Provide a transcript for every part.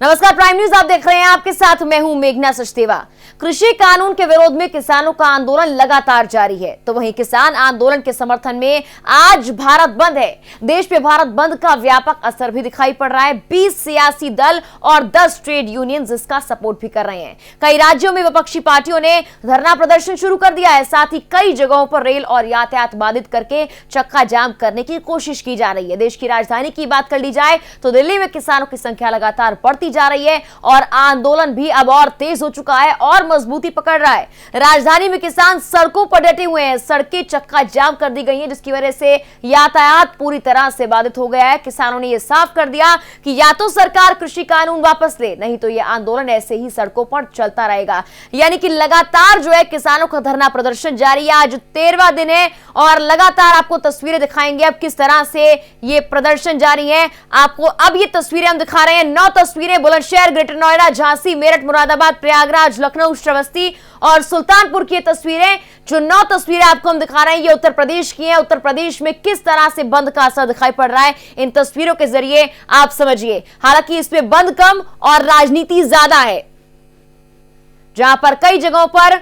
नमस्कार, prime news आप देख रहे हैं। आपके साथ मैं हूं मेघना सचदेवा। कृषि कानून के विरोध में किसानों का आंदोलन लगातार जारी है, तो वहीं किसान आंदोलन के समर्थन में आज भारत बंद है। देश में भारत बंद का व्यापक असर भी दिखाई पड़ रहा है। 20 सियासी दल और 10 ट्रेड यूनियंस इसका सपोर्ट भी कर रहे हैं। कई राज्यों में विपक्षी पार्टियों ने धरना प्रदर्शन शुरू कर दिया है। साथ ही कई जगहों पर रेल और यातायात बाधित करके चक्का जाम करने की कोशिश की जा रही है। देश की राजधानी की बात कर ली जाए तो दिल्ली में किसानों की संख्या लगातार बढ़ती जा रही है और आंदोलन भी अब और तेज हो चुका है और मजबूती पकड़ रहा है। राजधानी में किसान सड़कों पर डटे हुए हैं। सड़कें चक्का जाम कर दी गई हैं, जिसकी वजह से यातायात पूरी तरह से बाधित हो गया है। किसानों ने यह साफ कर दिया कि या तो सरकार कृषि कानून वापस ले, नहीं तो यह आंदोलन ऐसे ही सड़कों पर चलता रहेगा। यानी कि लगातार जो है किसानों का धरना प्रदर्शन जारी है। आज 13वां दिन है और लगातार आपको तस्वीरें दिखाएंगे अब किस तरह से ये प्रदर्शन जारी है। आपको अब ये तस्वीरें हम दिखा रहे हैं। 9 तस्वीरें बुलंदशहर, ग्रेटर नोएडा, झांसी, मेरठ, मुरादाबाद, प्रयागराज, लखनऊ, श्रावस्ती और सुल्तानपुर की तस्वीरें। जो 9 तस्वीरें आपको हम दिखा रहे हैं ये उत्तर प्रदेश की हैं। उत्तर प्रदेश में किस तरह से बंद का असर दिखाई पड़ रहा है इन तस्वीरों के जरिए आप समझिए। हालांकि इसमें बंद कम और राजनीति ज्यादा है, जहां पर कई जगहों पर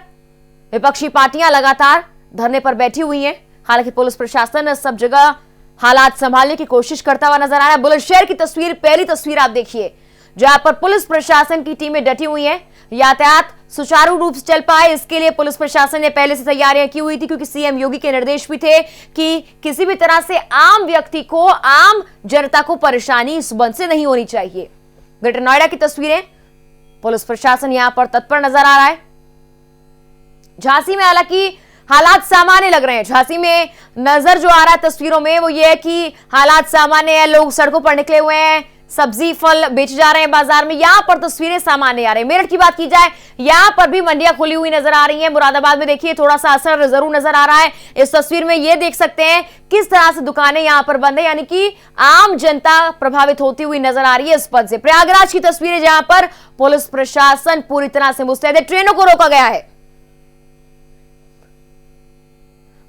विपक्षी पार्टियां लगातार धरने पर बैठी हुई हैं। हालांकि पुलिस प्रशासन सब जगह हालात संभालने की कोशिश करता हुआ नजर आ रहा है। बुलंदशहर की तस्वीर, पहली तस्वीर आप देखिए, जहां पर पुलिस प्रशासन की टीमें डटी हुई हैं। यातायात सुचारू रूप से चल पाए इसके लिए पुलिस प्रशासन ने पहले से तैयारियां की हुई थी, क्योंकि सीएम योगी के निर्देश भी थे कि किसी भी तरह से आम व्यक्ति को, आम जनता को परेशानी इस बंद से नहीं होनी चाहिए। ग्रेटर नोएडा की तस्वीरें, पुलिस प्रशासन यहां पर तत्पर नजर आ रहा है। झांसी में हालांकि हालात सामान्य लग रहे हैं। झांसी में नजर जो आ रहा है तस्वीरों में वो ये है कि हालात सामान्य है। लोग सड़कों पर निकले हुए हैं, सब्जी फल बेच जा रहे हैं बाजार में। यहां पर तस्वीरें सामान्य आ रही है। मेरठ की बात की जाए, यहां पर भी मंडियां खुली हुई नजर आ रही हैं। मुरादाबाद में देखिए थोड़ा सा असर जरूर नजर आ रहा है। इस तस्वीर में ये देख सकते हैं किस तरह से दुकानें यहां पर बंद है, यानी कि आम जनता प्रभावित होती हुई नजर आ रही है इस पद से। प्रयागराज की तस्वीरें, जहां पर पुलिस प्रशासन पूरी तरह से मुस्तैद है, ट्रेनों को रोका गया है।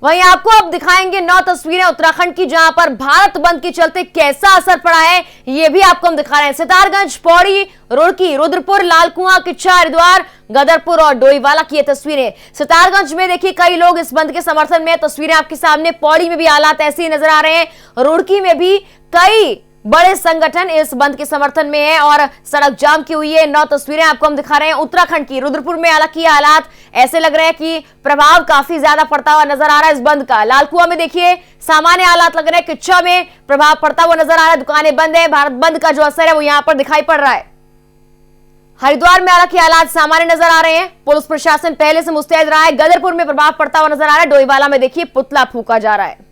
वहीं आपको अब दिखाएंगे 9 तस्वीरें उत्तराखंड की, जहां पर भारत बंद के चलते कैसा असर पड़ा है ये भी आपको हम दिखा रहे हैं। सितारगंज, पौड़ी, रुड़की, रुद्रपुर, लालकुआं, किच्छा, हरिद्वार, गदरपुर और डोईवाला की ये तस्वीरें। सितारगंज में देखिए कई लोग इस बंद के समर्थन में, तस्वीरें आपके सामने। पौड़ी में भी हालात ऐसे ही नजर आ रहे हैं। रुड़की में भी कई बड़े संगठन इस बंद के समर्थन में है और सड़क जाम की हुई है। 9 तस्वीरें आपको हम दिखा रहे हैं उत्तराखंड की। रुद्रपुर में हालांकि हालात ऐसे लग रहे हैं कि प्रभाव काफी ज्यादा पड़ता हुआ नजर आ रहा है इस बंद का। लालकुआं में देखिए सामान्य हालात लग रहे हैं। किच्छा में प्रभाव पड़ता हुआ नजर आ रहा है, दुकानें बंद है। भारत बंद का जो असर है वो यहां पर दिखाई पड़ रहा है। हरिद्वार में हालांकि हालात सामान्य नजर आ रहे हैं, पुलिस प्रशासन पहले से मुस्तैद रहा है। गदरपुर में प्रभाव पड़ता हुआ नजर आ रहा है। डोईवाला में देखिए पुतला फूंका जा रहा है।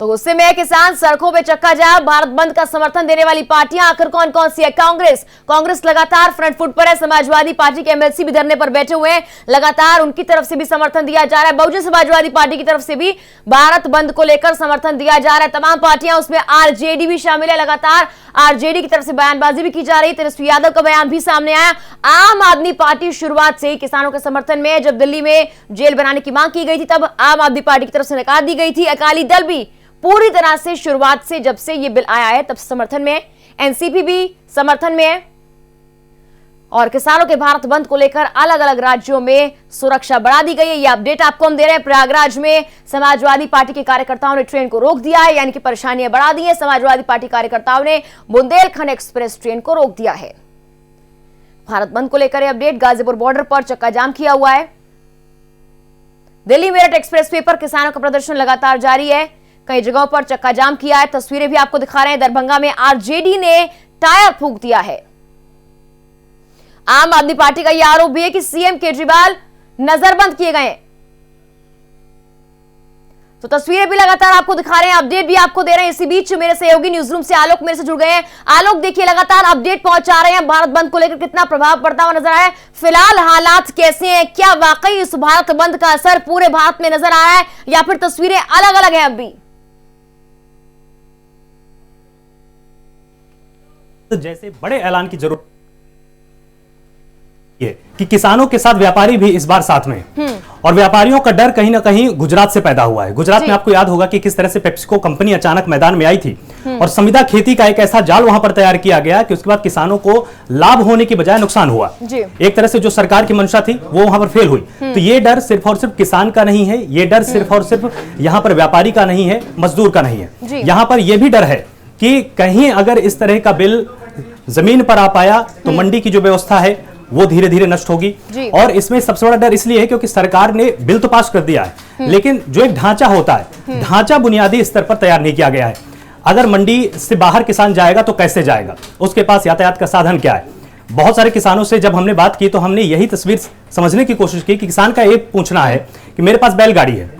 तो गुस्से में किसान, सड़कों पे चक्का जाम। भारत बंद का समर्थन देने वाली पार्टियां आखिर कौन कौन सी है? कांग्रेस लगातार फ्रंट फुट पर है। समाजवादी पार्टी के एमएलसी भी धरने पर बैठे हुए हैं, लगातार उनकी तरफ से भी समर्थन दिया जा रहा है। बहुजन समाजवादी पार्टी की तरफ से भी भारत बंद को लेकर समर्थन दिया जा रहा है। तमाम पार्टियां, उसमें आरजेडी भी शामिल है। लगातार आरजेडी की तरफ से बयानबाजी भी की जा रही है। तेजस्वी यादव का बयान भी सामने आया। आम आदमी पार्टी शुरुआत से ही किसानों के समर्थन में है। जब दिल्ली में जेल बनाने की मांग की गई थी तब आम आदमी पार्टी की तरफ से नकार दी गई थी। अकाली दल भी पूरी तरह से शुरुआत से, जब से ये बिल आया है तब समर्थन में है। एनसीपी भी समर्थन में है और किसानों के भारत बंद को लेकर अलग अलग राज्यों में सुरक्षा बढ़ा दी गई है। ये अपडेट आपको हम दे रहे हैं। प्रयागराज में समाजवादी पार्टी के कार्यकर्ताओं ने ट्रेन को रोक दिया है, यानी कि परेशानियां बढ़ा दी है। समाजवादी पार्टी कार्यकर्ताओं ने बुंदेलखंड एक्सप्रेस ट्रेन को रोक दिया है। भारत बंद को लेकर अपडेट, गाजीपुर बॉर्डर पर चक्का जाम किया हुआ है। दिल्ली मेरठ एक्सप्रेस वे पर किसानों का प्रदर्शन लगातार जारी है। कई जगहों पर चक्का जाम किया है। तस्वीरें भी आपको दिखा रहे हैं। दरभंगा में आरजेडी ने टायर फूंक दिया है। आम आदमी पार्टी का यह आरोप भी है कि सीएम केजरीवाल नजरबंद किए गए हैं। तो तस्वीरें भी लगातार आपको दिखा रहे हैं, अपडेट भी आपको दे रहे हैं। इसी बीच मेरे सहयोगी न्यूज रूम से आलोक मेरे से जुड़ गए हैं। आलोक, देखिए लगातार अपडेट पहुंचा रहे हैं। भारत बंद को लेकर कितना प्रभाव पड़ता हुआ नजर आया है, फिलहाल हालात कैसे हैं? क्या वाकई इस भारत बंद का असर पूरे भारत में नजर आया है या फिर तस्वीरें अलग अलग हैं? अब भी जैसे बड़े ऐलान की जरूरत है कि किसानों के साथ व्यापारी भी इस बार साथ में और व्यापारियों का डर कहीं ना कहीं गुजरात से पैदा हुआ है। गुजरात में आपको याद होगा कि किस तरह से पेप्सिको कंपनी अचानक मैदान में आई थी और संविदा खेती का एक ऐसा जाल वहां पर तैयार किया गया कि उसके बाद किसानों को लाभ होने की बजाय नुकसान हुआ। एक तरह से जो सरकार की मंशा थी वो वहां पर फेल हुई। तो ये डर सिर्फ और सिर्फ किसान का नहीं है, ये डर सिर्फ और सिर्फ यहां पर व्यापारी का नहीं है, मजदूर का नहीं है। यहां पर यह भी डर है कि कहीं अगर इस तरह का बिल जमीन पर आ पाया तो मंडी की जो व्यवस्था है वो धीरे धीरे नष्ट होगी। और इसमें सबसे बड़ा डर इसलिए है क्योंकि सरकार ने बिल तो पास कर दिया है, लेकिन जो एक ढांचा होता है, ढांचा बुनियादी स्तर पर तैयार नहीं किया गया है। अगर मंडी से बाहर किसान जाएगा तो कैसे जाएगा, उसके पास यातायात का साधन क्या है। बहुत सारे किसानों से जब हमने बात की तो हमने यही तस्वीर समझने की कोशिश की कि किसान का एक पूछना है कि मेरे पास बैलगाड़ी है,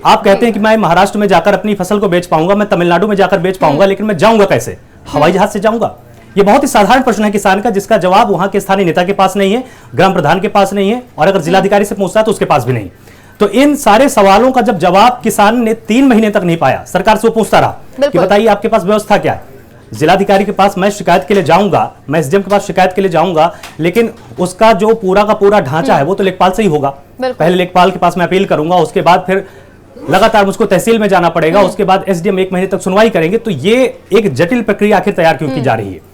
आप कहते हैं कि मैं महाराष्ट्र में जाकर अपनी फसल को बेच पाऊंगा, मैं तमिलनाडु में जाकर बेच पाऊंगा, लेकिन मैं जाऊंगा कैसे, हवाई जहाज से जाऊंगा। ये बहुत ही साधारण प्रश्न है किसान का, जिसका जवाब वहां के स्थानीय नेता के पास नहीं है, ग्राम प्रधान के पास नहीं है, और अगर जिलाधिकारी से पूछता है तो उसके पास भी नहीं। तो इन सारे सवालों का जब जवाब किसान ने 3 महीने तक नहीं पाया, सरकार से वो पूछता रहा कि बताइए आपके पास व्यवस्था क्या है। जिलाधिकारी के पास मैं शिकायत के लिए जाऊंगा, मैं एसडीएम के पास शिकायत के लिए जाऊंगा, लेकिन उसका जो पूरा का पूरा ढांचा है वो तो लेखपाल से ही होगा। पहले लेखपाल के पास मैं अपील करूंगा, उसके बाद फिर लगातार मुझको तहसील में जाना पड़ेगा, उसके बाद एसडीएम 1 महीने तक सुनवाई करेंगे। तो ये एक जटिल प्रक्रिया आखिर तैयार क्यों की जा रही है।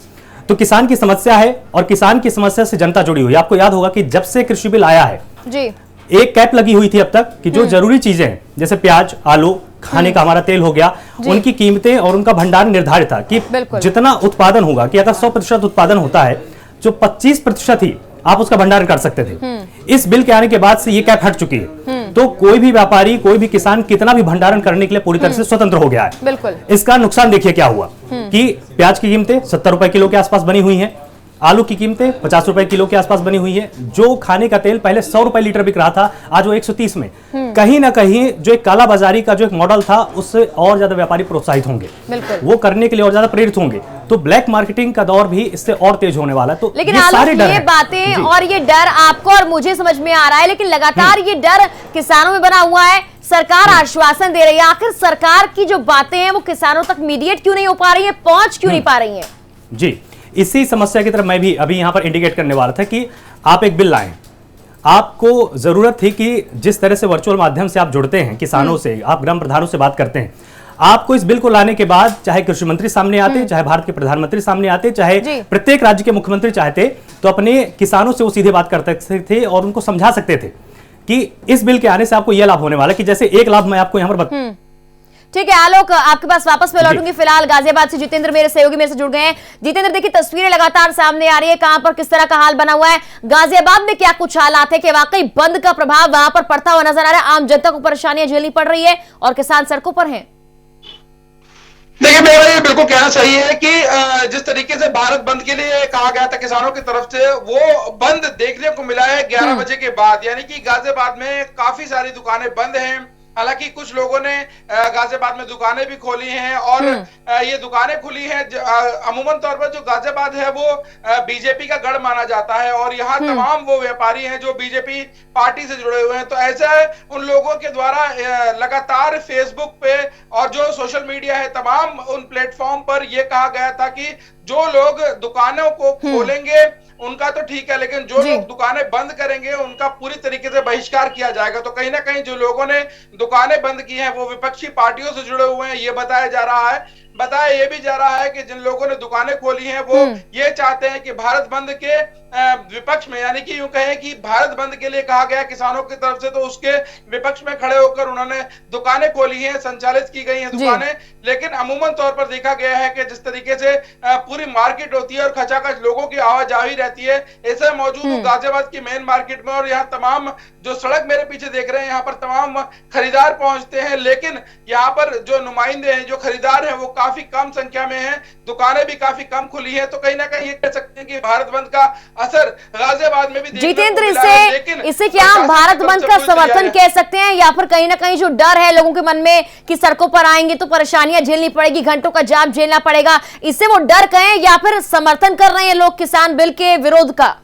तो किसान की समस्या है और किसान की समस्या से जनता जुड़ी हुई है। आपको याद होगा कि जब से कृषि बिल आया है जी, एक कैप लगी हुई थी अब तक कि जो जरूरी चीजें हैं जैसे प्याज, आलू, खाने का हमारा तेल हो गया, उनकी कीमतें और उनका भंडारण निर्धारित था कि जितना उत्पादन होगा, कि अगर 100% उत्पादन होता है, जो 25% ही आप उसका भंडारण कर सकते थे। इस बिल के आने के बाद से ये कैप हट चुकी है। तो कोई भी व्यापारी, कोई भी किसान कितना भी भंडारण करने के लिए पूरी तरह से स्वतंत्र हो गया है। बिल्कुल। इसका नुकसान देखिए क्या हुआ कि प्याज की कीमतें 70 रुपए किलो के आसपास बनी हुई हैं, आलू की कीमतें 50 रुपए किलो के आसपास बनी हुई है, जो खाने का तेल पहले 100 रुपए लीटर बिक रहा था आज वो 130 में। कहीं ना कहीं जो एक काला बाजारी का जो एक मॉडल था उससे और ज्यादा व्यापारी प्रोत्साहित होंगे, वो करने के लिए और ज्यादा प्रेरित होंगे। तो ब्लैक मार्केटिंग का दौर भी इससे और तेज होने वाला है। तो लेकिन ये बातें और ये डर आपको और मुझे समझ में आ रहा है, लेकिन लगातार ये डर किसानों में बना हुआ है। सरकार आश्वासन दे रही है, आखिर सरकार की जो बातें हैं वो किसानों तक मीडिएट क्यों नहीं हो पा रही है, पहुंच क्यों नहीं पा रही है। जी, इसी समस्या की तरफ मैं भी अभी यहां पर इंडिकेट करने वाला था कि आप एक बिल लाएं। आपको जरूरत थी कि जिस तरह से वर्चुअल माध्यम से आप जुड़ते हैं किसानों से, आप ग्राम प्रधानों से बात करते हैं, आपको इस बिल को लाने के बाद चाहे कृषि मंत्री सामने आते, चाहे भारत के प्रधानमंत्री सामने आते, चाहे प्रत्येक राज्य के मुख्यमंत्री चाहते, तो अपने किसानों से वो सीधे बात कर सकते थे और उनको समझा सकते थे कि इस बिल के आने से आपको यह लाभ होने वाला, कि जैसे एक लाभ मैं आपको यहां पर ठीक है आलोक, आपके पास वापस मैं लौटूंगी। फिलहाल गाजियाबाद से जितेंद्र मेरे सहयोगी मेरे से जुड़ गए हैं। जितेंद्र, देखिए तस्वीरें लगातार सामने आ रही है, कहां पर किस तरह का हाल बना हुआ है, गाजियाबाद में क्या कुछ हालात है कि वाकई बंद का प्रभाव वहां पर पड़ता हुआ नजर आ रहा है, आम जनता को परेशानियां झेलनी पड़ रही है और किसान सड़कों पर हैं। देखिए मेरा ये बिल्कुल कहना सही है कि जिस तरीके से भारत बंद के लिए कहा गया था किसानों की तरफ से, वो बंद देखने को मिला है 11 बजे के बाद। यानी कि गाजियाबाद में काफी सारी दुकानें बंद हैं। हालांकि कुछ लोगों ने गाजियाबाद में दुकानें भी खोली हैं और ये दुकानें खुली हैं। अमूमन तौर पर जो गाजियाबाद है वो बीजेपी का गढ़ माना जाता है और यहाँ तमाम वो व्यापारी हैं जो बीजेपी पार्टी से जुड़े हुए हैं। तो ऐसा उन लोगों के द्वारा लगातार फेसबुक पे और जो सोशल मीडिया है तमाम उन प्लेटफॉर्म पर यह कहा गया था कि जो लोग दुकानों को खोलेंगे उनका तो ठीक है, लेकिन जो लोग दुकानें बंद करेंगे उनका पूरी तरीके से बहिष्कार किया जाएगा। तो कहीं ना कहीं जो लोगों ने दुकानें बंद की हैं वो विपक्षी पार्टियों से जुड़े हुए हैं, ये बताया जा रहा है। बताया ये भी जा रहा है कि जिन लोगों ने दुकानें खोली हैं वो ये चाहते हैं कि भारत बंद के विपक्ष में, यानी कि यूं कहें कि भारत बंद के लिए कहा गया किसानों की तरफ से, तो उसके विपक्ष में खड़े होकर उन्होंने दुकानें खोली हैं, संचालित की गई हैं दुकानें। लेकिन अमूमन तौर पर देखा गया है कि जिस तरीके से पूरी मार्केट होती है और खचाखच लोगों की आवाजाही रहती है, ऐसे मौजूद हूँ गाजियाबाद की मेन मार्केट में और यहाँ तमाम जो सड़क मेरे पीछे देख रहे हैं यहाँ पर तमाम खरीदार पहुंचते हैं, लेकिन यहाँ पर जो नुमाइंदे हैं, जो खरीदार हैं वो काफी कम संख्या में हैं, दुकानें भी काफी कम खुली हैं। तो कहीं ना कहीं ये कह सकते हैं कि भारत बंद का असर गाजियाबाद में भी जितेंद्र, इससे क्या हम भारत बंद का समर्थन कह सकते हैं या फिर कहीं ना कहीं जो डर है लोगों के मन में कि सड़कों पर आएंगे तो परेशानियां झेलनी पड़ेगी, घंटों का जाम झेलना पड़ेगा, इससे वो डर कहें या फिर समर्थन कर रहे हैं लोग किसान बिल के विरोध का?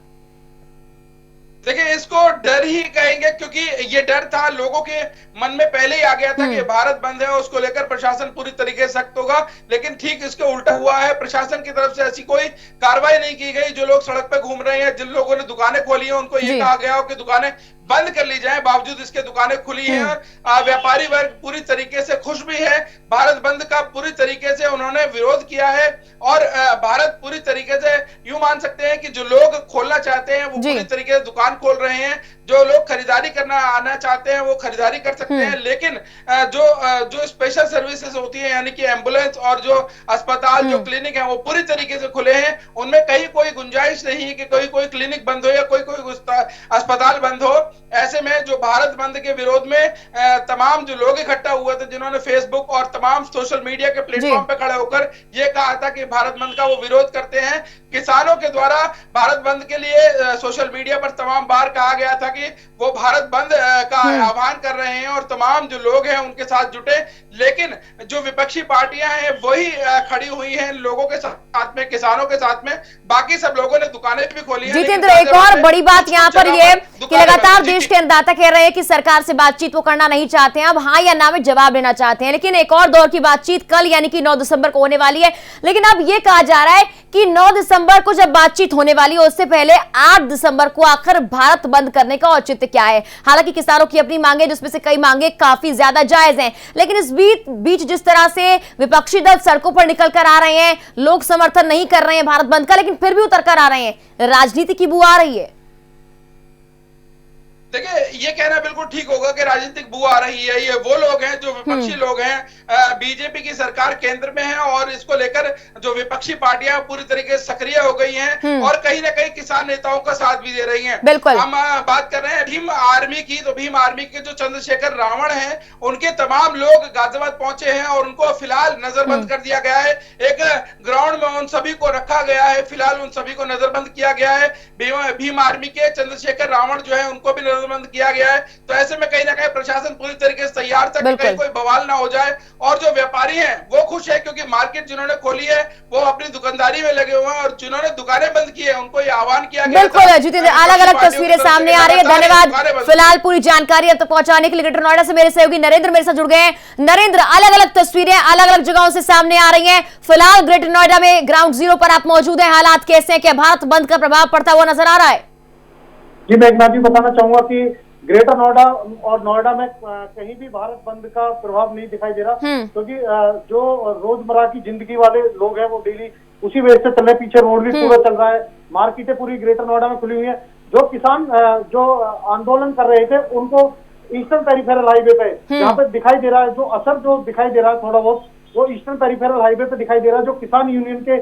देखिए, इसको डर ही कहेंगे, क्योंकि ये डर था लोगों के मन में पहले ही आ गया था कि भारत बंद है, उसको लेकर प्रशासन पूरी तरीके से सख्त होगा। लेकिन ठीक इसके उल्टा हुआ है। प्रशासन की तरफ से ऐसी कोई कार्रवाई नहीं की गई। जो लोग सड़क पे घूम रहे हैं, जिन लोगों ने दुकानें खोली है, उनको ये कहा गया हो कि दुकानें बंद कर ली जाए, बावजूद इसके दुकानें खुली हैं और व्यापारी वर्ग पूरी तरीके से खुश भी है। भारत बंद का पूरी तरीके से उन्होंने विरोध किया है और भारत पूरी तरीके से यूं मान सकते हैं कि जो लोग खोलना चाहते हैं वो पूरी तरीके से दुकान खोल रहे हैं। जो लोग खरीदारी करना आना चाहते हैं वो खरीदारी कर सकते हैं। लेकिन जो स्पेशल सर्विसेज होती है, यानी कि एम्बुलेंस और जो अस्पताल, जो क्लिनिक है, वो पूरी तरीके से खुले हैं। उनमें कहीं कोई गुंजाइश नहीं है कि कोई क्लिनिक बंद हो या कोई अस्पताल बंद हो। ऐसे में जो भारत बंद के विरोध में तमाम जो लोग इकट्ठा हुए थे, जिन्होंने फेसबुक और तमाम सोशल मीडिया के प्लेटफॉर्म पे खड़े होकर ये कहा था कि भारत बंद का वो विरोध करते हैं। किसानों के द्वारा भारत बंद के लिए सोशल मीडिया पर तमाम बार कहा गया था कि वो भारत बंद का आह्वान कर रहे हैं और तमाम जो लोग हैं उनके साथ जुटे। लेकिन जो विपक्षी पार्टियां हैं वही खड़ी हुई हैं लोगों के साथ में, किसानों के साथ में। बाकी सब लोगों ने दुकानें भी खोली हैं। जितेंद्र, एक और बड़ी बात यहाँ पर ये कि लगातार देश के अन्नदाता कह रहे हैं कि सरकार से बातचीत वो करना नहीं चाहते हैं, अब हाँ या ना में जवाब लेना चाहते हैं। लेकिन एक और दौर की बातचीत कल यानी कि 9 दिसंबर को होने वाली है। लेकिन अब ये कहा जा रहा है कि 9 दिसंबर को जब बातचीत होने वाली है उससे पहले 8 दिसंबर को आखिर भारत बंद करने का औचित्य क्या है। हालांकि किसानों की अपनी मांगे, जिसमें से कई मांगे काफी ज्यादा जायज हैं, लेकिन इस बीच जिस तरह से विपक्षी दल सड़कों पर निकल कर आ रहे हैं, लोग समर्थन नहीं कर रहे हैं भारत बंद का, लेकिन फिर भी उतर कर आ रहे हैं, राजनीति की बू आ रही है। देखिए, ये कहना बिल्कुल ठीक होगा कि राजनीतिक बू आ रही है। ये वो लोग हैं जो विपक्षी लोग हैं। बीजेपी की सरकार केंद्र में है और इसको लेकर जो विपक्षी पार्टियां पूरी तरीके से सक्रिय हो गई हैं और कहीं ना कहीं किसान नेताओं का साथ भी दे रही हैं। बिल्कुल। हम बात कर रहे हैं भीम आर्मी की, तो भीम आर्मी के जो चंद्रशेखर रावण हैं, उनके तमाम लोग गाजियाबाद पहुंचे हैं और उनको फिलहाल नजरबंद कर दिया गया है। एक ग्राउंड में उन सभी को रखा गया है, फिलहाल उन सभी को नजरबंद किया गया है। भीम आर्मी के चंद्रशेखर रावण जो है उनको भी बंद किया गया है। तो ऐसे में कहीं ना कहीं प्रशासन पूरी तरीके से तैयार था कि कहीं कोई बवाल ना हो जाए। और जो व्यापारी हैं वो खुश है, क्योंकि मार्केट जिन्होंने खोली है वो अपनी दुकानदारी में लगे हुए हैं और जिन्होंने दुकानें बंद की है उनको ये आह्वान किया गया। बिल्कुल जितेंद्र, अलग अलग तस्वीरें सामने आ रही है। धन्यवाद फिलहाल पूरी जानकारी अब तक पहुंचाने के लिए। ग्रेटर नोएडा से मेरे सहयोगी नरेंद्र मेरे साथ जुड़ गए हैं। नरेंद्र, अलग अलग तस्वीरें अलग अलग जगहों से सामने आ रही है। फिलहाल ग्रेटर नोएडा में ग्राउंड जीरो पर आप मौजूद हैं, हालात कैसे हैं? क्या भारत बंद का प्रभाव पड़ता हुआ नजर आ रहा है? जी, मैं एक बताना चाहूंगा कि ग्रेटर नोएडा और नोएडा में कहीं भी भारत बंद का प्रभाव नहीं दिखाई दे रहा, क्योंकि जो रोजमर्रा की जिंदगी वाले लोग हैं वो डेली उसी वेज से चल रहे हैं। पीछे रोड भी पूरा चल रहा है, मार्केटें पूरी ग्रेटर नोएडा में खुली हुई है। जो किसान जो आंदोलन कर रहे थे उनको ईस्टर्न पेरिफेरल हाईवे पे यहाँ पे दिखाई दे रहा है, जो असर जो दिखाई दे रहा है थोड़ा बहुत, वो ईस्टर्न पेरिफेरल हाईवे पे दिखाई दे रहा है। जो किसान यूनियन के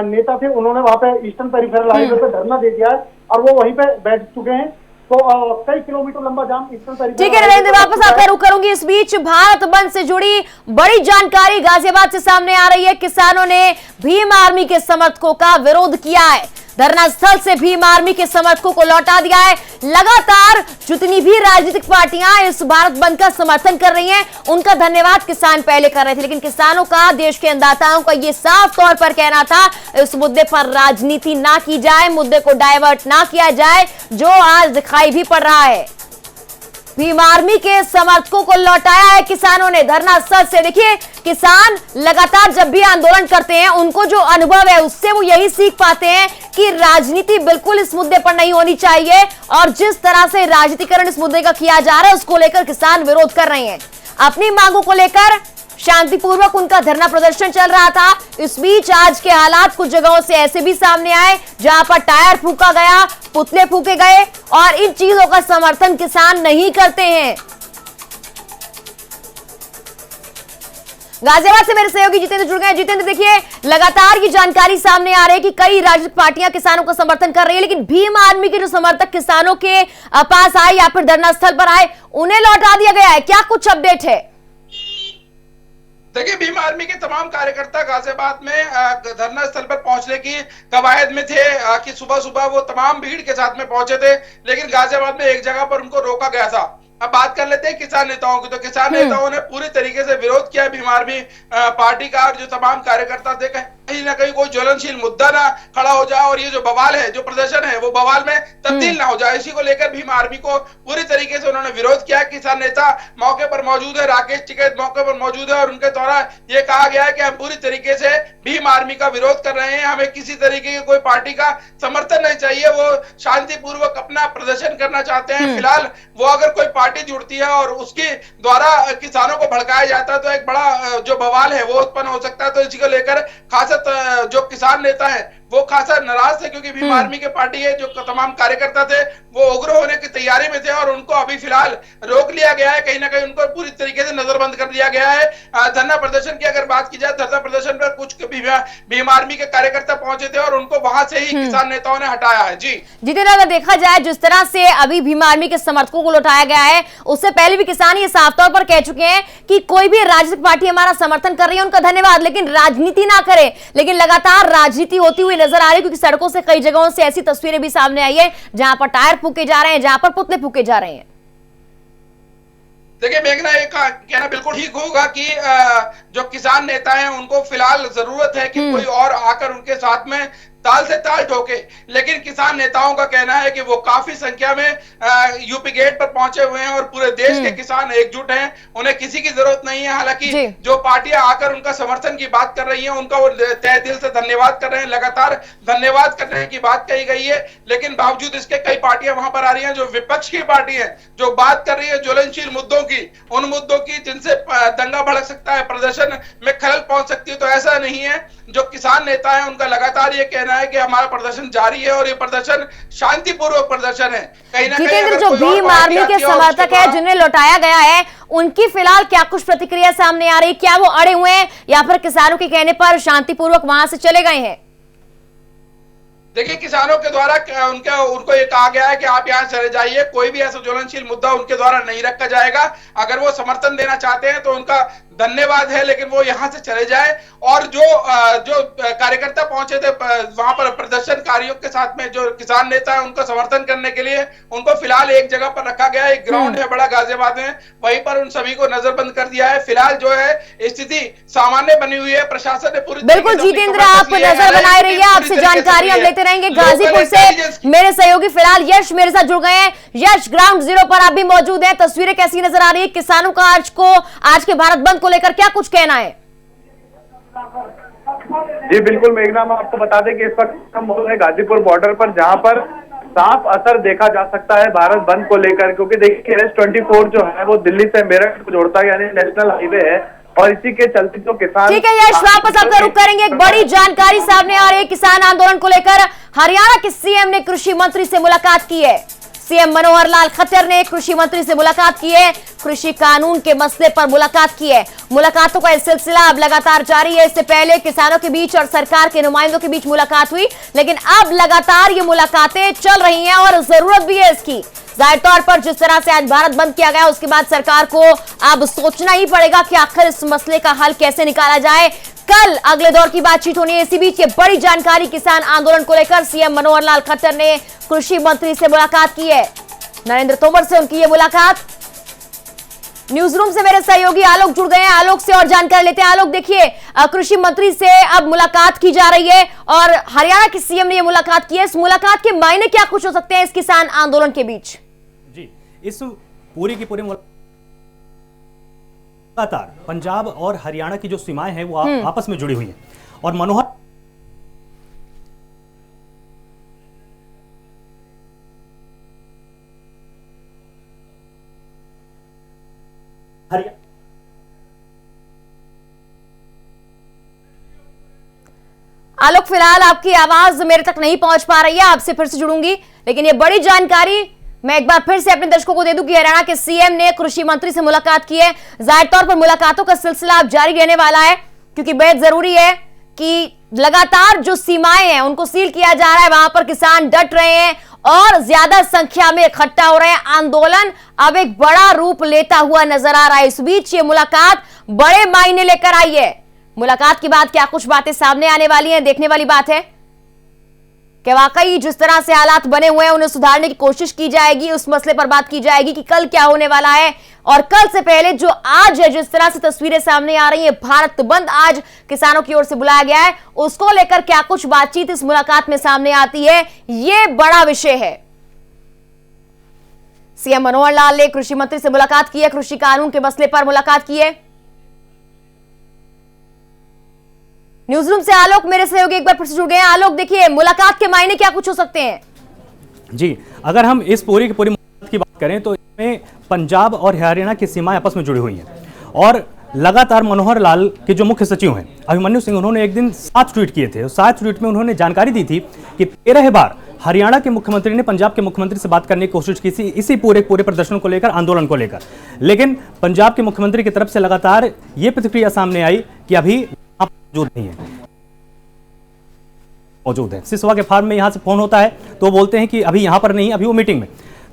नेता थे उन्होंने वहां पे ईस्टर्न पेरिफेरल हाईवे पे धरना दे दिया है और वो वहीं पे बैठ चुके हैं। तो कई किलोमीटर लंबा जाम ईस्टर्न पेरिफेरल। ठीक है नरेंद्र, वापस आपका रुख करूंगी। इस बीच भारत बंद से जुड़ी बड़ी जानकारी गाजियाबाद से सामने आ रही है। किसानों ने भीम आर्मी के समर्थकों का विरोध किया है, धरना स्थल से भीम आर्मी के समर्थकों को लौटा दिया है। लगातार जितनी भी राजनीतिक पार्टियां इस भारत बंद का समर्थन कर रही हैं, उनका धन्यवाद किसान पहले कर रहे थे, लेकिन किसानों का, देश के अन्नदाताओं का ये साफ तौर पर कहना था इस मुद्दे पर राजनीति ना की जाए, मुद्दे को डाइवर्ट ना किया जाए, जो आज दिखाई भी पड़ रहा है। भीम आर्मी के समर्थकों को लौटाया है किसानों ने धरना स्थल से। देखिए, किसान लगातार जब भी आंदोलन करते हैं उनको जो अनुभव है उससे वो यही सीख पाते हैं कि राजनीति बिल्कुल इस मुद्दे पर नहीं होनी चाहिए, और जिस तरह से राजनीतिकरण इस मुद्दे का किया जा रहा है उसको लेकर किसान विरोध कर रहे हैं। अपनी मांगों को लेकर शांतिपूर्वक उनका धरना प्रदर्शन चल रहा था। इस बीच आज के हालात कुछ जगहों से ऐसे भी सामने आए जहां पर टायर फूका गया, पुतले फूके गए, और इन चीजों का समर्थन किसान नहीं करते हैं। गाजियाबाद से मेरे सहयोगी जितेंद्र जुड़ गए। जितेंद्र, देखिए, लगातार की जानकारी सामने आ रही है कि कई राजनीतिक पार्टियां किसानों का समर्थन कर रही है, लेकिन भीम आर्मी के जो समर्थक किसानों के पास आए या फिर धरना स्थल पर आए उन्हें लौटा दिया गया है। क्या कुछ अपडेट है? देखिए, भीम आर्मी के तमाम कार्यकर्ता गाजियाबाद में धरना स्थल पर पहुंचने की कवायद में थे कि सुबह सुबह वो तमाम भीड़ के साथ में पहुंचे थे, लेकिन गाजियाबाद में एक जगह पर उनको रोका गया था। अब बात कर लेते हैं किसान नेताओं की। तो किसान नेताओं ने पूरी तरीके से विरोध किया भीम आर्मी पार्टी का, और जो तमाम कार्यकर्ता थे कहीं ना कहीं कोई ज्वलनशील मुद्दा ना खड़ा हो जाए और ये जो बवाल है, जो प्रदर्शन है, वो बवाल में तब्दील ना हो जाए। इसी को लेकर भीम आर्मी को पूरी तरीके से उन्होंने विरोध किया। किसान नेता मौके पर मौजूद है, राकेश टिकैत मौके पर मौजूद है और उनके द्वारा ये कहा गया है कि हम पूरी तरीके से भीम आर्मी का विरोध कर रहे हैं, हमें किसी तरीके की कोई पार्टी का समर्थन नहीं चाहिए, वो शांतिपूर्वक अपना प्रदर्शन करना चाहते हैं। फिलहाल वो अगर कोई पार्टी जुड़ती है और उसके द्वारा किसानों को भड़काया जाता है तो एक बड़ा जो बवाल है वो उत्पन्न हो सकता है। तो इसी को लेकर खास जो किसान नेता है वो खासा नाराज थे, क्योंकि भीम आर्मी के पार्टी है जो तमाम कार्यकर्ता थे वो उग्र होने की तैयारी में थे और उनको अभी फिलहाल रोक लिया गया है। कहीं ना कहीं उनको पूरी तरीके से नजरबंद कर दिया गया है। धरना प्रदर्शन की अगर बात की जाए, धरना प्रदर्शन पर कुछ भीम आर्मी के कार्यकर्ता पहुंचे थे और उनको वहां से ही किसान नेताओं ने हटाया है। जी जितेंद्र, अगर देखा जाए जिस तरह से अभी भीम आर्मी के समर्थकों को लौटाया गया है, उससे पहले भी किसान ये साफ तौर पर कह चुके हैं कि कोई भी राजनीतिक पार्टी हमारा समर्थन कर रही है उनका धन्यवाद, लेकिन राजनीति ना करे। लेकिन लगातार राजनीति होती हुई नजर आ रही है, क्योंकि सड़कों से कई जगहों से ऐसी तस्वीरें भी सामने आई है जहां पर टायर फूके जा रहे हैं, जहां पर पुतले फूके जा रहे हैं। देखिए मेघना, ये कहना बिल्कुल ठीक होगा कि जो किसान नेता हैं उनको फिलहाल जरूरत है कि कोई और आकर उनके साथ में ताल से ताल ठोके, लेकिन किसान नेताओं का कहना है कि वो काफी संख्या में यूपी गेट पर पहुंचे हुए हैं और पूरे देश के किसान एकजुट हैं, उन्हें किसी की जरूरत नहीं है। हालांकि जो पार्टियां आकर उनका समर्थन की बात कर रही हैं उनका वो तहे दिल से धन्यवाद कर रहे हैं, लगातार धन्यवाद करने की बात कही गई है। लेकिन बावजूद इसके कई पार्टियां वहां पर आ रही हैं जो विपक्ष की पार्टी है, जो बात कर रही है ज्वलनशील मुद्दों की, उन मुद्दों की जिनसे दंगा भड़क सकता है, प्रदर्शन में खलल पहुंच सकती है। तो ऐसा नहीं है। जो किसान नेता है उनका लगातार ये कहना है कि हमारा प्रदर्शन जारी है और ये प्रदर्शन शांतिपूर्वक प्रदर्शन है। कहीं ना कहीं जो भीम आर्मी के समर्थक है जिन्हें लौटाया गया है, उनकी फिलहाल क्या कुछ प्रतिक्रिया सामने आ रही? क्या वो अड़े हुए हैं या फिर किसानों के कहने पर शांतिपूर्वक वहां से चले गए हैं? देखिए, किसानों के द्वारा उनको ये कहा गया है कि आप यहाँ चले जाइए, कोई भी ऐसा ज्वलनशील मुद्दा उनके द्वारा नहीं रखा जाएगा। अगर वो समर्थन देना चाहते हैं तो उनका धन्यवाद है, लेकिन वो यहाँ से चले जाए। और जो कार्यकर्ता पहुंचे थे वहां पर प्रदर्शनकारियों के साथ में, जो किसान नेता है उनको समर्थन करने के लिए उनको फिलहाल एक जगह पर रखा गया है। एक ग्राउंड है बड़ा गाजियाबाद में, वहीं पर उन सभी को नजरबंद कर दिया है। फिलहाल जो है स्थिति सामान्य बनी हुई है, प्रशासन ने पूरी बिल्कुल जितेंद्र, आप नजर बनाए रहिए, आपसे जानकारी हम लेते रहेंगे। गाजीपुर से मेरे सहयोगी फिलहाल यश मेरे साथ जुड़ गए हैं। यश, ग्राउंड जीरो पर आप भी मौजूद हैं, तस्वीरें कैसी नजर आ रही है? किसानों का आज के भारत बंद को लेकर क्या कुछ कहना है? जी बिल्कुल मेघना, मैं आपको बता दें कि इस वक्त हम मौजूद है गाजीपुर बॉर्डर पर, जहां पर साफ असर देखा जा सकता है भारत बंद को लेकर। क्योंकि देखिए NH-24 जो है वो दिल्ली से मेरठ को जोड़ता है, यानी नेशनल हाईवे है, और इसी के चलते जो किसान। ठीक है यश, वापस आपका रुख करेंगे। एक बड़ी जानकारी सामने आ रही है किसान आंदोलन को लेकर। हरियाणा के सीएम ने कृषि मंत्री से मुलाकात की है। सीएम मनोहर लाल खट्टर ने कृषि मंत्री से मुलाकात की है, कृषि कानून के मसले पर मुलाकात की है। मुलाकातों का यह सिलसिला अब लगातार जारी है। इससे पहले किसानों के बीच और सरकार के नुमाइंदों के बीच मुलाकात हुई, लेकिन अब लगातार ये मुलाकातें चल रही हैं और जरूरत भी है इसकी। जाहिर तौर पर जिस तरह से आज भारत बंद किया गया, उसके बाद सरकार को अब सोचना ही पड़ेगा कि आखिर इस मसले का हल कैसे निकाला जाए। कल अगले दौर की बातचीत होनी है। इसी बीच ये बड़ी जानकारी किसान आंदोलन को लेकर सीएम मनोहर लाल खट्टर ने कृषि मंत्री से मुलाकात की है। नरेंद्र तोमर से उनकी ये मुलाकात। न्यूज रूम से मेरे सहयोगी आलोक जुड़ गए हैं, आलोक से और जानकारी लेते हैं। आलोक, देखिए कृषि मंत्री से अब मुलाकात की जा रही है और हरियाणा के सीएम ने ये मुलाकात की है। इस मुलाकात के मायने क्या कुछ हो सकते हैं इस किसान आंदोलन के बीच? जी, इस पूरी की पूरी लगातार पंजाब और हरियाणा की जो सीमाएं हैं वो आपस में जुड़ी हुई हैं और मनोहर आलोक, फिलहाल आपकी आवाज मेरे तक नहीं पहुंच पा रही है, आपसे फिर से जुड़ूंगी। लेकिन ये बड़ी जानकारी मैं एक बार फिर से अपने दर्शकों को दे दूं कि हरियाणा के सीएम ने कृषि मंत्री से मुलाकात की है। जाहिर तौर पर मुलाकातों का सिलसिला अब जारी रहने वाला है, क्योंकि बेहद जरूरी है कि लगातार जो सीमाएं हैं उनको सील किया जा रहा है। वहां पर किसान डट रहे हैं और ज्यादा संख्या में इकट्ठा हो रहे हैं। आंदोलन अब एक बड़ा रूप लेता हुआ नजर आ रहा है। इस बीच ये मुलाकात बड़े मायने लेकर आई है। मुलाकात के बाद क्या कुछ बातें सामने आने वाली हैं, देखने वाली बात है। कि वाकई जिस तरह से हालात बने हुए हैं उन्हें सुधारने की कोशिश की जाएगी, उस मसले पर बात की जाएगी कि कल क्या होने वाला है, और कल से पहले जो आज है, जिस तरह से तस्वीरें सामने आ रही है, भारत बंद आज किसानों की ओर से बुलाया गया है, उसको लेकर क्या कुछ बातचीत इस मुलाकात में सामने आती है, ये बड़ा विषय है। सीएम मनोहर लाल ने कृषि मंत्री से मुलाकात की है, कृषि कानून के मसले पर मुलाकात की है। न्यूज रूम से आलोक मेरे सहयोगी एक बार फिर से जुड़ गए हैं। आलोक, देखिए मुलाकात के मायने क्या कुछ हो सकते हैं? जी, अगर हम इस पूरी की पूरी मुलाकात की बात करें तो इसमें पंजाब और हरियाणा की सीमाएं आपस में जुड़ी हुई हैं, और लगातार मनोहर लाल के जो मुख्य सचिव हैं अभिमन्यु सिंह, उन्होंने एक दिन 7 ट्वीट किए थे। 7 ट्वीट में उन्होंने जानकारी दी थी कि 13 बार हरियाणा के मुख्यमंत्री ने पंजाब के मुख्यमंत्री से बात करने की कोशिश की थी इसी पूरे प्रदर्शन को लेकर, आंदोलन को लेकर, लेकिन पंजाब के मुख्यमंत्री की तरफ से लगातार ये प्रतिक्रिया सामने आई कि अभी मौजूद नहीं है, मौजूद है। सिसवा के फार्म में यहां से फोन होता है तो बोलते हैं कि अभी यहां पर नहीं, अभी वो मीटिंग में।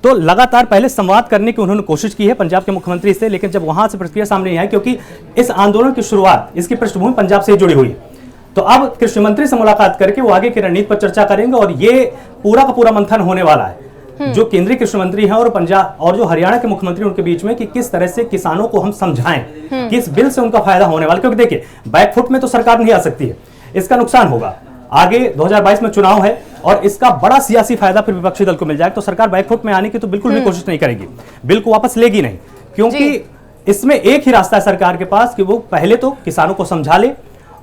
तो लगातार पहले संवाद करने की उन्होंने कोशिश की है पंजाब के मुख्यमंत्री से, लेकिन जब वहां से प्रतिक्रिया सामने नहीं आई, क्योंकि इस आंदोलन की शुरुआत, इसकी पृष्ठभूमि पंजाब से जुड़ी हुई है, तो अब कृषि मंत्री से मुलाकात करके वो आगे की रणनीति पर चर्चा करेंगे, और ये पूरा का पूरा मंथन होने वाला है जो केंद्रीय कृषि मंत्री हैं और पंजाब और जो हरियाणा के मुख्यमंत्री उनके बीच में, कि किस तरह से किसानों को हम समझाएं कि इस बिल से उनका फायदा होने वाला। क्योंकि देखिए, बैकफुट में तो सरकार नहीं आ सकती है, इसका नुकसान होगा। आगे 2022 में चुनाव है और इसका बड़ा सियासी फायदा फिर विपक्षी दल को मिल जाए, तो सरकार बैकफुट में आने की तो बिल्कुल भी कोशिश नहीं करेगी, बिल को वापस लेगी नहीं, क्योंकि इसमें एक ही रास्ता है सरकार के पास कि वो पहले तो किसानों को समझा ले,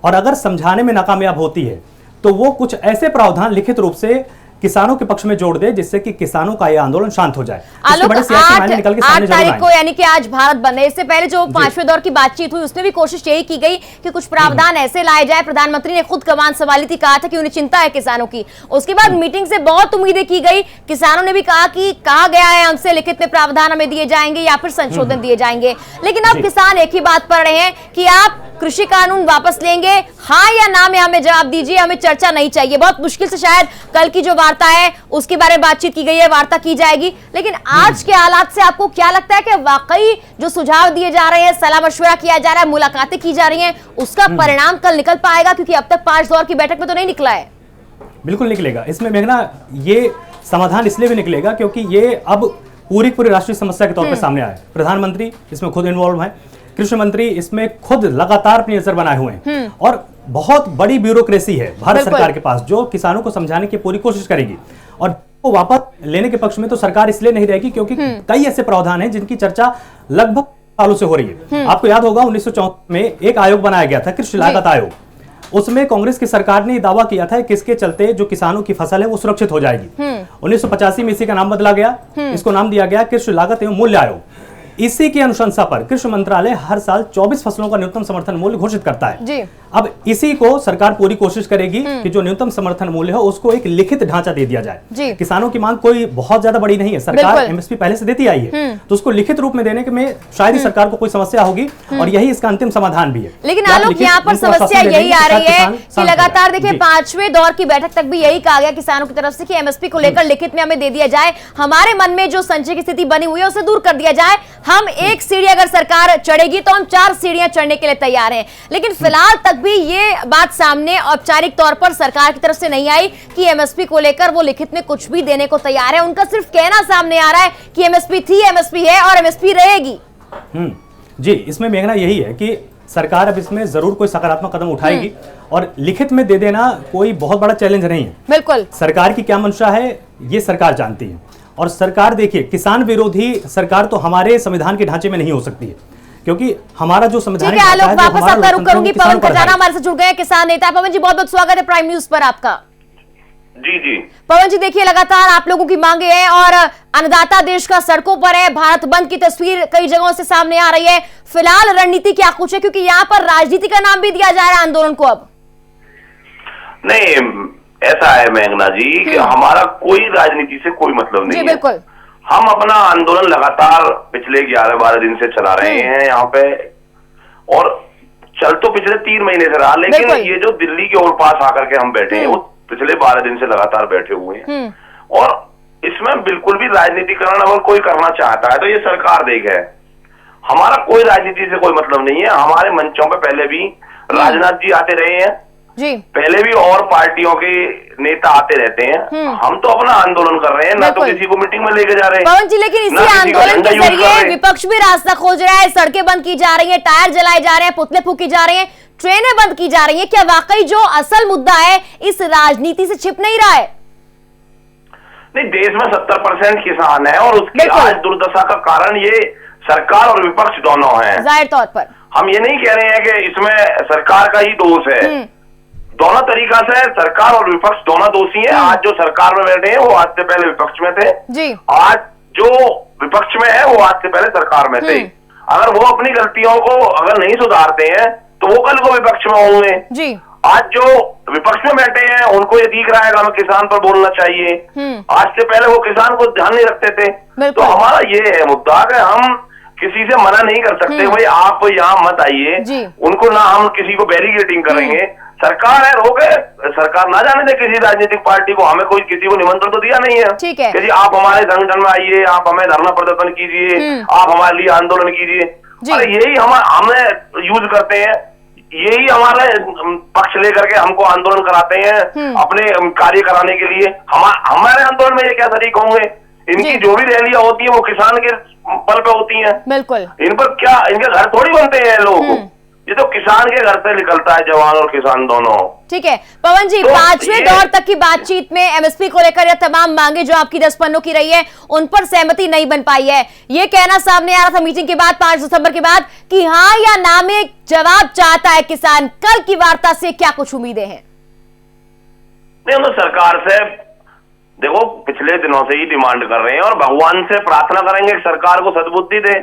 और अगर समझाने में नाकामयाब होती है तो वो कुछ ऐसे प्रावधान लिखित रूप से किसानों के पक्ष में जोड़ दे जिससे कि किसानों का यह आंदोलन शांत हो जाए। आलोक, 8 तारीख को यानी कि आज भारत बंद है, इससे पहले जो 5वें दौर की बातचीत हुई उसमें भी कोशिश यही की गई कि कुछ प्रावधान ऐसे लाए जाए, प्रधानमंत्री ने खुद कमान संभाली थी, कहा था कि उन्हें चिंता है किसानों की। उसके बाद मीटिंग से बहुत उम्मीदें की गई, किसानों ने भी कहा कि कहा गया है हमसे लिखित में प्रावधान हमें दिए जाएंगे या फिर संशोधन दिए जाएंगे, लेकिन अब किसान एक ही बात पर रहे हैं कि आप कृषि कानून वापस लेंगे, हाँ या ना में हमें जवाब दीजिए, हमें चर्चा नहीं चाहिए। बहुत मुश्किल से शायद कल की जो वार्ता है उसके बारे में बातचीत की गई है, वार्ता की जाएगी, लेकिन आज के हालात से आपको क्या लगता है कि वाकई जो सुझाव दिए जा रहे हैं, सलाह मशवरा किया जा रहा है, मुलाकातें की जा रही हैं, उसका परिणाम कल निकल पाएगा? क्योंकि अब तक 5 दौर की बैठक में तो नहीं निकला है। बिल्कुल निकलेगा। इसमें मेघना, ये समाधान इसलिए भी निकलेगा क्योंकि ये अब पूरी राष्ट्रीय समस्या के तौर पर सामने आया है। प्रधानमंत्री इसमें खुद इन्वॉल्व है, कृषि मंत्री इसमें खुद लगातार अपनी नजर बनाए हुए हैं, और बहुत बड़ी ब्यूरोक्रेसी है भारत सरकार के पास जो किसानों को समझाने की पूरी कोशिश करेगी, और वो वापस लेने के पक्ष में तो सरकार इसलिए नहीं रहेगी क्योंकि कई ऐसे प्रावधान हैं जिनकी चर्चा लगभग सालों से हो रही है। आपको याद होगा 1964 में एक आयोग बनाया गया था, कृषि लागत आयोग। उसमें कांग्रेस की सरकार ने दावा किया था कि इसके चलते जो किसानों की फसल है वो सुरक्षित हो जाएगी। 1985 में इसी का नाम बदला गया, इसको नाम दिया गया कृषि लागत एवं मूल्य आयोग। इसी की अनुशंसा पर कृषि मंत्रालय हर साल 24 फसलों का न्यूनतम समर्थन मूल्य घोषित करता है जी। अब इसी को सरकार पूरी कोशिश करेगी कि जो न्यूनतम समर्थन मूल्य है उसको एक लिखित ढांचा दे दिया जाए जी। किसानों की मांग कोई बहुत ज्यादा बड़ी नहीं है, सरकार एमएसपी पहले से देती आई है, तो उसको लिखित रूप में देने के में शायद ही सरकार को कोई समस्या होगी, और यही इसका अंतिम समाधान भी है। लेकिन आलोक, यहाँ पर समस्या यही आ रही है कि लगातार देखिए 5वें दौर की बैठक तक भी यही कहा गया किसानों की तरफ से कि एमएसपी को लेकर लिखित में हमें दे दिया जाए, हमारे मन में जो संशय की स्थिति बनी हुई है उसे दूर कर दिया जाए, हम एक सीढ़ी अगर सरकार चढ़ेगी तो हम 4 सीढ़ियां चढ़ने के लिए तैयार हैं। लेकिन फिलहाल तक भी ये बात सामने औपचारिक तौर पर सरकार की तरफ से नहीं आई कि एमएसपी को लेकर वो लिखित में कुछ भी देने को तैयार है। उनका सिर्फ कहना सामने आ रहा है कि एमएसपी थी, एमएसपी है और एमएसपी रहेगी। जी, इसमें मेघना यही है कि सरकार अब इसमें जरूर कोई सकारात्मक कदम उठाएगी, और लिखित में दे देना कोई बहुत बड़ा चैलेंज नहीं है। बिल्कुल, सरकार की क्या मंशा है ये सरकार जानती है, और सरकार देखिए, किसान विरोधी सरकार तो हमारे संविधान के ढांचे में नहीं हो सकती है, क्योंकि हमारा जो संविधान है, वापस आपका रुख करूंगी। पवन खजाना हमारे से जुड़ गए, किसान नेता। पवन जी, बहुत बहुत स्वागत है प्राइम न्यूज पर आपका। जी जी पवन जी, देखिए लगातार आप लोगों की मांगे हैं और अन्नदाता देश का सड़कों पर है, भारत बंद की तस्वीर कई जगहों से सामने आ रही है। फिलहाल रणनीति क्या कुछ है, क्योंकि यहाँ पर राजनीति का नाम भी दिया जा रहा है आंदोलन को? अब नहीं, ऐसा है मेघना जी कि हमारा कोई राजनीति से कोई मतलब नहीं है। बिल्कुल, हम अपना आंदोलन लगातार पिछले 11-12 दिन से चला रहे हैं यहाँ पे, और चल तो पिछले 3 महीने से रहा, लेकिन ये जो दिल्ली के और पास आकर के हम बैठे हैं वो पिछले 12 दिन से लगातार बैठे हुए हैं, और इसमें बिल्कुल भी राजनीतिकरण अगर कोई करना चाहता है तो ये सरकार देखे। हमारा कोई राजनीति से कोई मतलब नहीं है। हमारे मंचों पे पहले भी राजनाथ जी आते रहे हैं, जी। पहले भी और पार्टियों के नेता आते रहते हैं, हम तो अपना आंदोलन कर रहे हैं, ना तो किसी को मीटिंग में लेके जा रहे हैं पवन जी। लेकिन इसी आंदोलन के जरिए विपक्ष भी रास्ता खोज रहा है, सड़कें बंद की जा रही है, टायर जलाए जा रहे हैं, पुतले फूकी जा रहे हैं, ट्रेनें बंद की जा रही है। क्या वाकई जो असल मुद्दा है इस राजनीति से छिप नहीं रहा है? नहीं, देश में 70% किसान है और उसकी आज दुर्दशा का कारण ये सरकार और विपक्ष दोनों हैं। जाहिर तौर पर हम ये नहीं कह रहे हैं कि इसमें सरकार का ही दोष है, दोनों तरीका से सरकार और विपक्ष दोनों दोषी हैं। आज जो सरकार में बैठे हैं वो आज से पहले विपक्ष में थे जी। आज जो विपक्ष में है वो आज से पहले सरकार में थे। अगर वो अपनी गलतियों को अगर नहीं सुधारते हैं तो वो कल को विपक्ष में होंगे जी। आज जो विपक्ष में बैठे हैं उनको ये दिख रहा है कि हमें किसान पर बोलना चाहिए, आज से पहले वो किसान को ध्यान नहीं रखते थे। तो हमारा ये है मुद्दा कि हम किसी से मना नहीं कर सकते भाई आप यहाँ मत आइए, उनको ना हम किसी को बैरिकेडिंग करेंगे। सरकार है, रोके, सरकार ना जाने दे किसी राजनीतिक पार्टी को, हमें कोई किसी को निमंत्रण तो दिया नहीं है कि जी आप हमारे संगठन में आइए, आप हमें धरना प्रदर्शन कीजिए, आप हमारे लिए आंदोलन कीजिए। अरे यही हमें यूज करते हैं, यही हमारे पक्ष लेकर के हमको आंदोलन कराते हैं अपने कार्य कराने के लिए। हमारे आंदोलन में ये क्या तरीक होंगे? इनकी जो भी रैलियां होती है वो किसान के पल पे होती हैं। बिल्कुल। इन पर क्या इनके घर थोड़ी बनते हैं लोग, ये तो किसान के घर से निकलता है, जवान और किसान दोनों। ठीक है पवन जी, तो 5वें दौर तक की बातचीत में एमएसपी को लेकर यह तमाम मांगे जो आपकी 10 पन्नों की रही है उन पर सहमति नहीं बन पाई है। ये कहना सामने आ रहा था मीटिंग के बाद 5 दिसंबर के बाद कि हाँ या ना में जवाब चाहता है किसान। कल की वार्ता से क्या कुछ उम्मीदें हैं? नहीं, हम तो सरकार से देखो पिछले दिनों से ही डिमांड कर रहे हैं और भगवान से प्रार्थना करेंगे कि सरकार को सद्बुद्धि दे।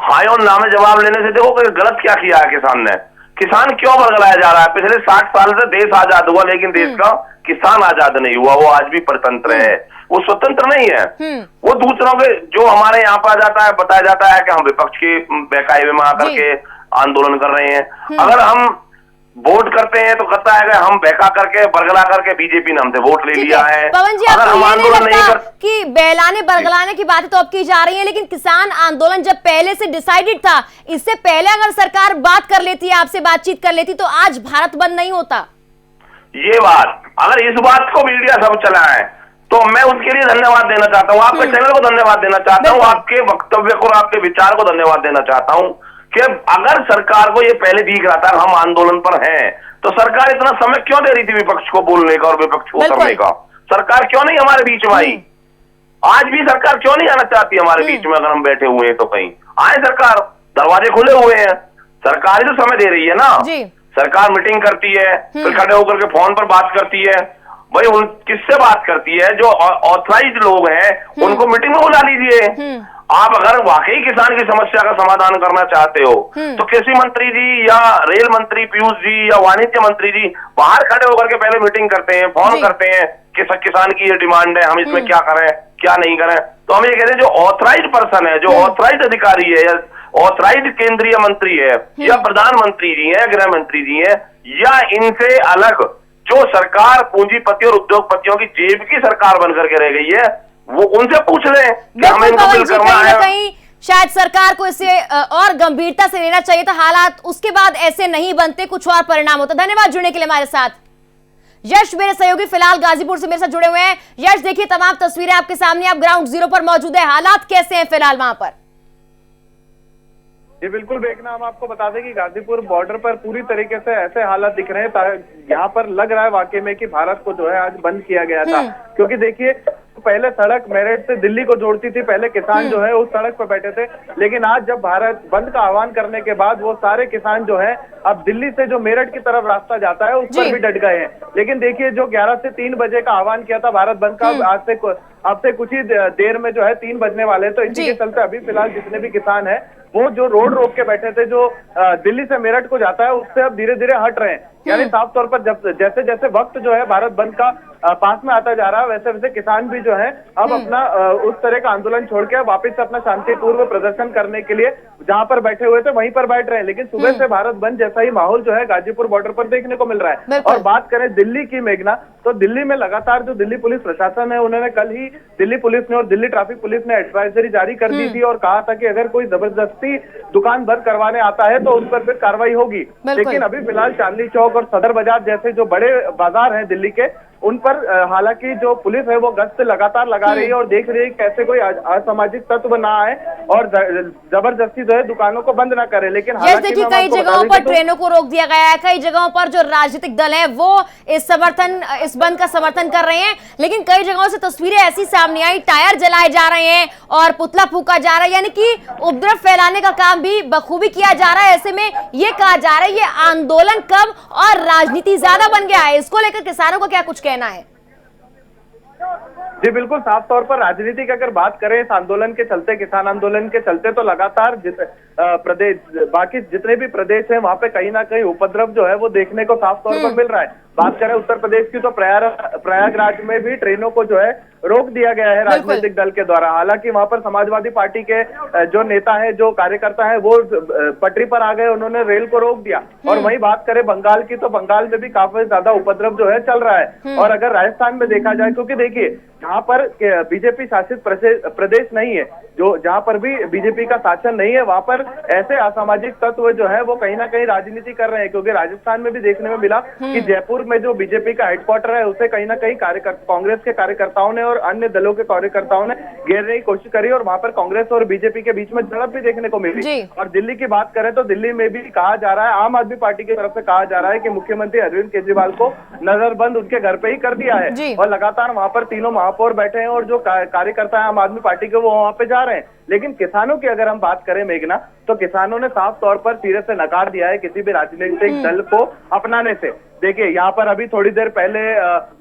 हाँ और ना में जवाब लेने से देखो कि गलत क्या किया है किसान ने, किसान क्यों बरगलाया जा रहा है? पिछले 60 साल से देश आजाद हुआ लेकिन देश का किसान आजाद नहीं हुआ, वो आज भी परतंत्र है, वो स्वतंत्र नहीं है। वो दूसरों के जो हमारे यहाँ पर आ जाता है बताया जाता है कि हम विपक्ष के बहकावे में आकर के आंदोलन कर रहे हैं। अगर हम वोट करते हैं तो कहता है कि हम बहका करके बरगला करके बीजेपी ने हमसे वोट ले लिया है। पवन जी, अगर हम आंदोलन नहीं कर कि बहलाने बरगलाने की बातें तो अब की जा रही है, लेकिन किसान आंदोलन जब पहले से डिसाइडेड था, इससे पहले अगर सरकार बात कर लेती है, आपसे बातचीत कर लेती तो आज भारत बंद नहीं होता। ये बात अगर इस बात को मीडिया सब चला है तो मैं उसके लिए धन्यवाद देना चाहता हूँ, आपके चैनल को धन्यवाद देना चाहता हूँ, आपके वक्तव्य को आपके विचार को धन्यवाद देना चाहता हूँ कि अगर सरकार को ये पहले दिख रहा था हम आंदोलन पर हैं तो सरकार इतना समय क्यों दे रही थी विपक्ष को बोलने का और विपक्ष को करने का? सरकार क्यों नहीं हमारे बीच में आई? आज भी सरकार क्यों नहीं आना चाहती हमारे बीच में? अगर हम बैठे हुए हैं तो कहीं आए, सरकार दरवाजे खुले हुए हैं, सरकार ही तो समय दे रही है ना। सरकार मीटिंग करती है, फिर खड़े होकर के फोन पर बात करती है, भाई उन किससे बात करती है? जो ऑथराइज्ड लोग हैं उनको मीटिंग में बुला लीजिए। आप अगर वाकई किसान की समस्या का समाधान करना चाहते हो तो कृषि मंत्री जी या रेल मंत्री पीयूष जी या वाणिज्य मंत्री जी बाहर खड़े होकर के पहले मीटिंग करते हैं, फोन करते हैं कि किसान की ये डिमांड है, हम इसमें क्या करें क्या नहीं करें। तो हम ये कहते हैं जो ऑथराइज्ड पर्सन है, जो ऑथराइज्ड अधिकारी है या ऑथराइज्ड केंद्रीय मंत्री है या प्रधानमंत्री जी है, गृह मंत्री जी है, या इनसे अलग जो सरकार पूंजीपति और उद्योगपतियों की जेब की सरकार बनकर के रह गई है, वो उनसे पूछ रहे हैं कि हमें इनको बिल करना है। कहीं शायद सरकार को इसे और गंभीरता से लेना चाहिए था, हालात उसके बाद ऐसे नहीं बनते, कुछ और परिणाम होता। धन्यवाद जुड़ने के लिए हमारे साथ। यश मेरे सहयोगी फिलहाल गाजीपुर से मेरे साथ जुड़े हुए हैं। यश, देखिए तमाम तस्वीरें आपके सामने, आप ग्राउंड जीरो पर मौजूद है, हालात कैसे हैं फिलहाल वहां पर? जी बिल्कुल बेगना, हम आपको बता दें कि गाजीपुर बॉर्डर पर पूरी तरीके से ऐसे हालात दिख रहे हैं, यहाँ पर लग रहा है वाकई में कि भारत को जो है आज बंद किया गया था। क्योंकि देखिए पहले सड़क मेरठ से दिल्ली को जोड़ती थी, पहले किसान जो है उस सड़क पर बैठे थे, लेकिन आज जब भारत बंद का आह्वान करने के बाद वो सारे किसान जो है अब दिल्ली से जो मेरठ की तरफ रास्ता जाता है उस पर भी डट गए हैं। लेकिन देखिए जो 11 से 3 बजे का आह्वान किया था भारत बंद का, आज से कुछ ही देर में जो है 3 बजने वाले हैं। तो इसी के चलते अभी फिलहाल जितने भी किसान है वो जो रोड रोक के बैठे थे, जो दिल्ली से मेरठ को जाता है, उससे अब धीरे धीरे हट रहे हैं। यानी साफ तौर पर जब जैसे जैसे वक्त जो है भारत बंद का पास में आता जा रहा है, वैसे वैसे किसान भी जो है अब अपना उस तरह का आंदोलन छोड़ के वापस से अपना शांतिपूर्व प्रदर्शन करने के लिए जहां पर बैठे हुए थे वहीं पर बैठ रहे हैं। लेकिन सुबह से भारत बंद जैसा ही माहौल जो है गाजीपुर बॉर्डर पर देखने को मिल रहा है। और बात करें दिल्ली की मेघना, तो दिल्ली में लगातार जो दिल्ली पुलिस प्रशासन है, उन्होंने कल ही दिल्ली पुलिस ने और दिल्ली ट्रैफिक पुलिस ने एडवाइजरी जारी कर दी थी और कहा था कि अगर कोई जबरदस्ती दुकान बंद करवाने आता है तो उस पर फिर कार्रवाई होगी। लेकिन अभी फिलहाल चांदनी चौक चौक और सदर बाजार जैसे जो बड़े बाजार हैं दिल्ली के, उन पर हालांकि जो पुलिस है वो गश्त लगातार लगा रही है और देख रही है कैसे कोई असामाजिक तत्व ना आए और जबरदस्ती जो है दुकानों को बंद ना करे। लेकिन देखिए कई जगहों पर ट्रेनों को रोक दिया गया है, कई जगहों पर जो राजनीतिक दल है वो इस बंद का समर्थन कर रहे हैं, लेकिन कई जगहों से तस्वीरें ऐसी सामने आई, टायर जलाए जा रहे हैं और पुतला फूका जा रहा है, यानी कि उपद्रव फैलाने का काम भी बखूबी किया जा रहा है। ऐसे में ये कहा जा रहा है ये आंदोलन कम और राजनीति ज्यादा बन गया है, इसको लेकर किसानों को क्या कुछ कहना है? जी बिल्कुल, साफ तौर पर राजनीति की अगर बात करें इस आंदोलन के चलते, किसान आंदोलन के चलते, तो लगातार प्रदेश, बाकी जितने भी प्रदेश हैं वहां पे कहीं ना कहीं उपद्रव जो है वो देखने को साफ तौर पर मिल रहा है। बात करें उत्तर प्रदेश की तो प्रयागराज में भी ट्रेनों को जो है रोक दिया गया है राजनीतिक दल के द्वारा। हालांकि वहां पर समाजवादी पार्टी के जो नेता है, जो कार्यकर्ता है, वो पटरी पर आ गए, उन्होंने रेल को रोक दिया। और वहीं बात करें बंगाल की तो बंगाल में भी काफी ज्यादा उपद्रव जो है चल रहा है। और अगर राजस्थान में देखा जाए, क्योंकि देखिए जहां पर बीजेपी शासित प्रदेश नहीं है, जो जहां पर भी बीजेपी का शासन नहीं है, वहां पर ऐसे असामाजिक तत्व जो है वो कहीं ना कहीं राजनीति कर रहे हैं। क्योंकि राजस्थान में भी देखने में मिला कि जयपुर में जो बीजेपी का हेडक्वार्टर है उसे कहीं ना कहीं कांग्रेस के कार्यकर्ताओं ने और अन्य दलों के कार्यकर्ताओं ने घेरने की कोशिश करी और वहां पर कांग्रेस और बीजेपी के बीच में झड़प भी देखने को मिली। और दिल्ली की बात करें तो दिल्ली में भी कहा जा रहा है, आम आदमी पार्टी की तरफ से कहा जा रहा है कि मुख्यमंत्री अरविंद केजरीवाल को नजरबंद उनके घर पे ही कर दिया है और लगातार वहां पर तीनों महापौर बैठे हैं और जो कार्यकर्ता है आम आदमी पार्टी के वो वहां पे जा रहे हैं। लेकिन किसानों की अगर हम बात करें मेघना, तो किसानों ने साफ तौर पर सिरे से नकार दिया है किसी भी राजनीतिक दल को अपनाने से। देखिए यहाँ पर अभी थोड़ी देर पहले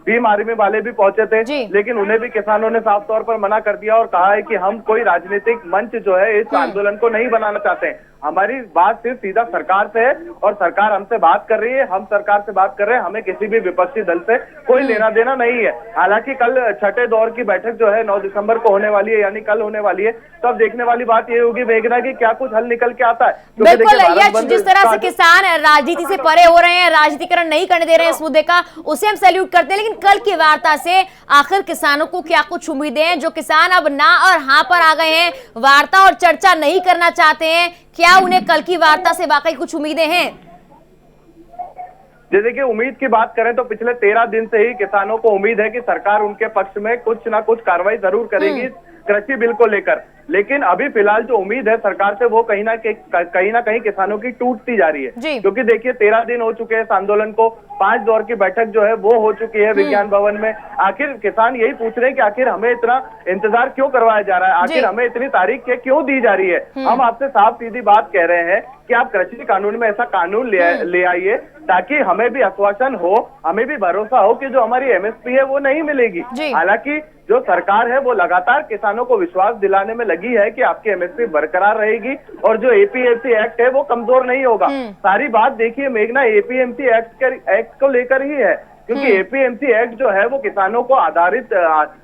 भीम आर्मी वाले भी पहुंचे थे, लेकिन उन्हें भी किसानों ने साफ तौर पर मना कर दिया और कहा है कि हम कोई राजनीतिक मंच जो है इस आंदोलन को नहीं बनाना चाहते हैं। हमारी बात सिर्फ सीधा सरकार से है और सरकार हमसे बात कर रही है, हम सरकार से बात कर रहे हैं, हमें किसी भी विपक्षी दल से कोई लेना देना नहीं है। हालांकि कल छठे दौर की बैठक जो है 9 दिसंबर को होने वाली है, यानी कल होने वाली है, तो अब देखने वाली बात ये होगी मेघना की क्या कुछ हल निकल के आता है। बिल्कुल, जिस तरह से किसान राजनीति से परे हो रहे हैं, राजनीतिकरण नहीं करने दे रहे हैं इस मुद्दे का, उसे हम सैल्यूट करते हैं। लेकिन कल की वार्ता से आखिर किसानों को क्या कुछ उम्मीदें हैं? जो किसान अब ना और हाँ पर आ गए हैं, वार्ता और चर्चा नहीं करना चाहते हैं, क्या उन्हें कल की वार्ता से वाकई कुछ उम्मीदें हैं? जैसे कि उम्मीद की बात करें तो पिछले 13 दिन से ही किसानों को उम्मीद है कि सरकार उनके पक्ष में कुछ ना कुछ कार्रवाई जरूर करेगी कृषि बिल को लेकर। लेकिन अभी फिलहाल जो उम्मीद है सरकार से वो कहीं ना कहीं किसानों की टूटती जा रही है। क्योंकि देखिए 13 दिन हो चुके हैं इस आंदोलन को, 5 दौर की बैठक जो है वो हो चुकी है विज्ञान भवन में। आखिर किसान यही पूछ रहे हैं कि आखिर हमें इतना इंतजार क्यों करवाया जा रहा है, आखिर हमें इतनी तारीख क्यों दी जा रही है। हम आपसे साफ सीधी बात कह रहे हैं कि आप कृषि कानून में ऐसा कानून ले आइए ताकि हमें भी आश्वासन हो, हमें भी भरोसा हो कि जो हमारी एमएसपी है वो नहीं मिलेगी। हालांकि जो सरकार है वो लगातार किसानों को विश्वास दिलाने में लगी है कि आपकी एमएसपी बरकरार रहेगी और जो एपीएमसी एक्ट है वो कमजोर नहीं होगा। सारी बात देखिए मेघना एपीएमसी एक्ट को लेकर ही है, क्योंकि एपीएमसी एक्ट जो है वो किसानों को आधारित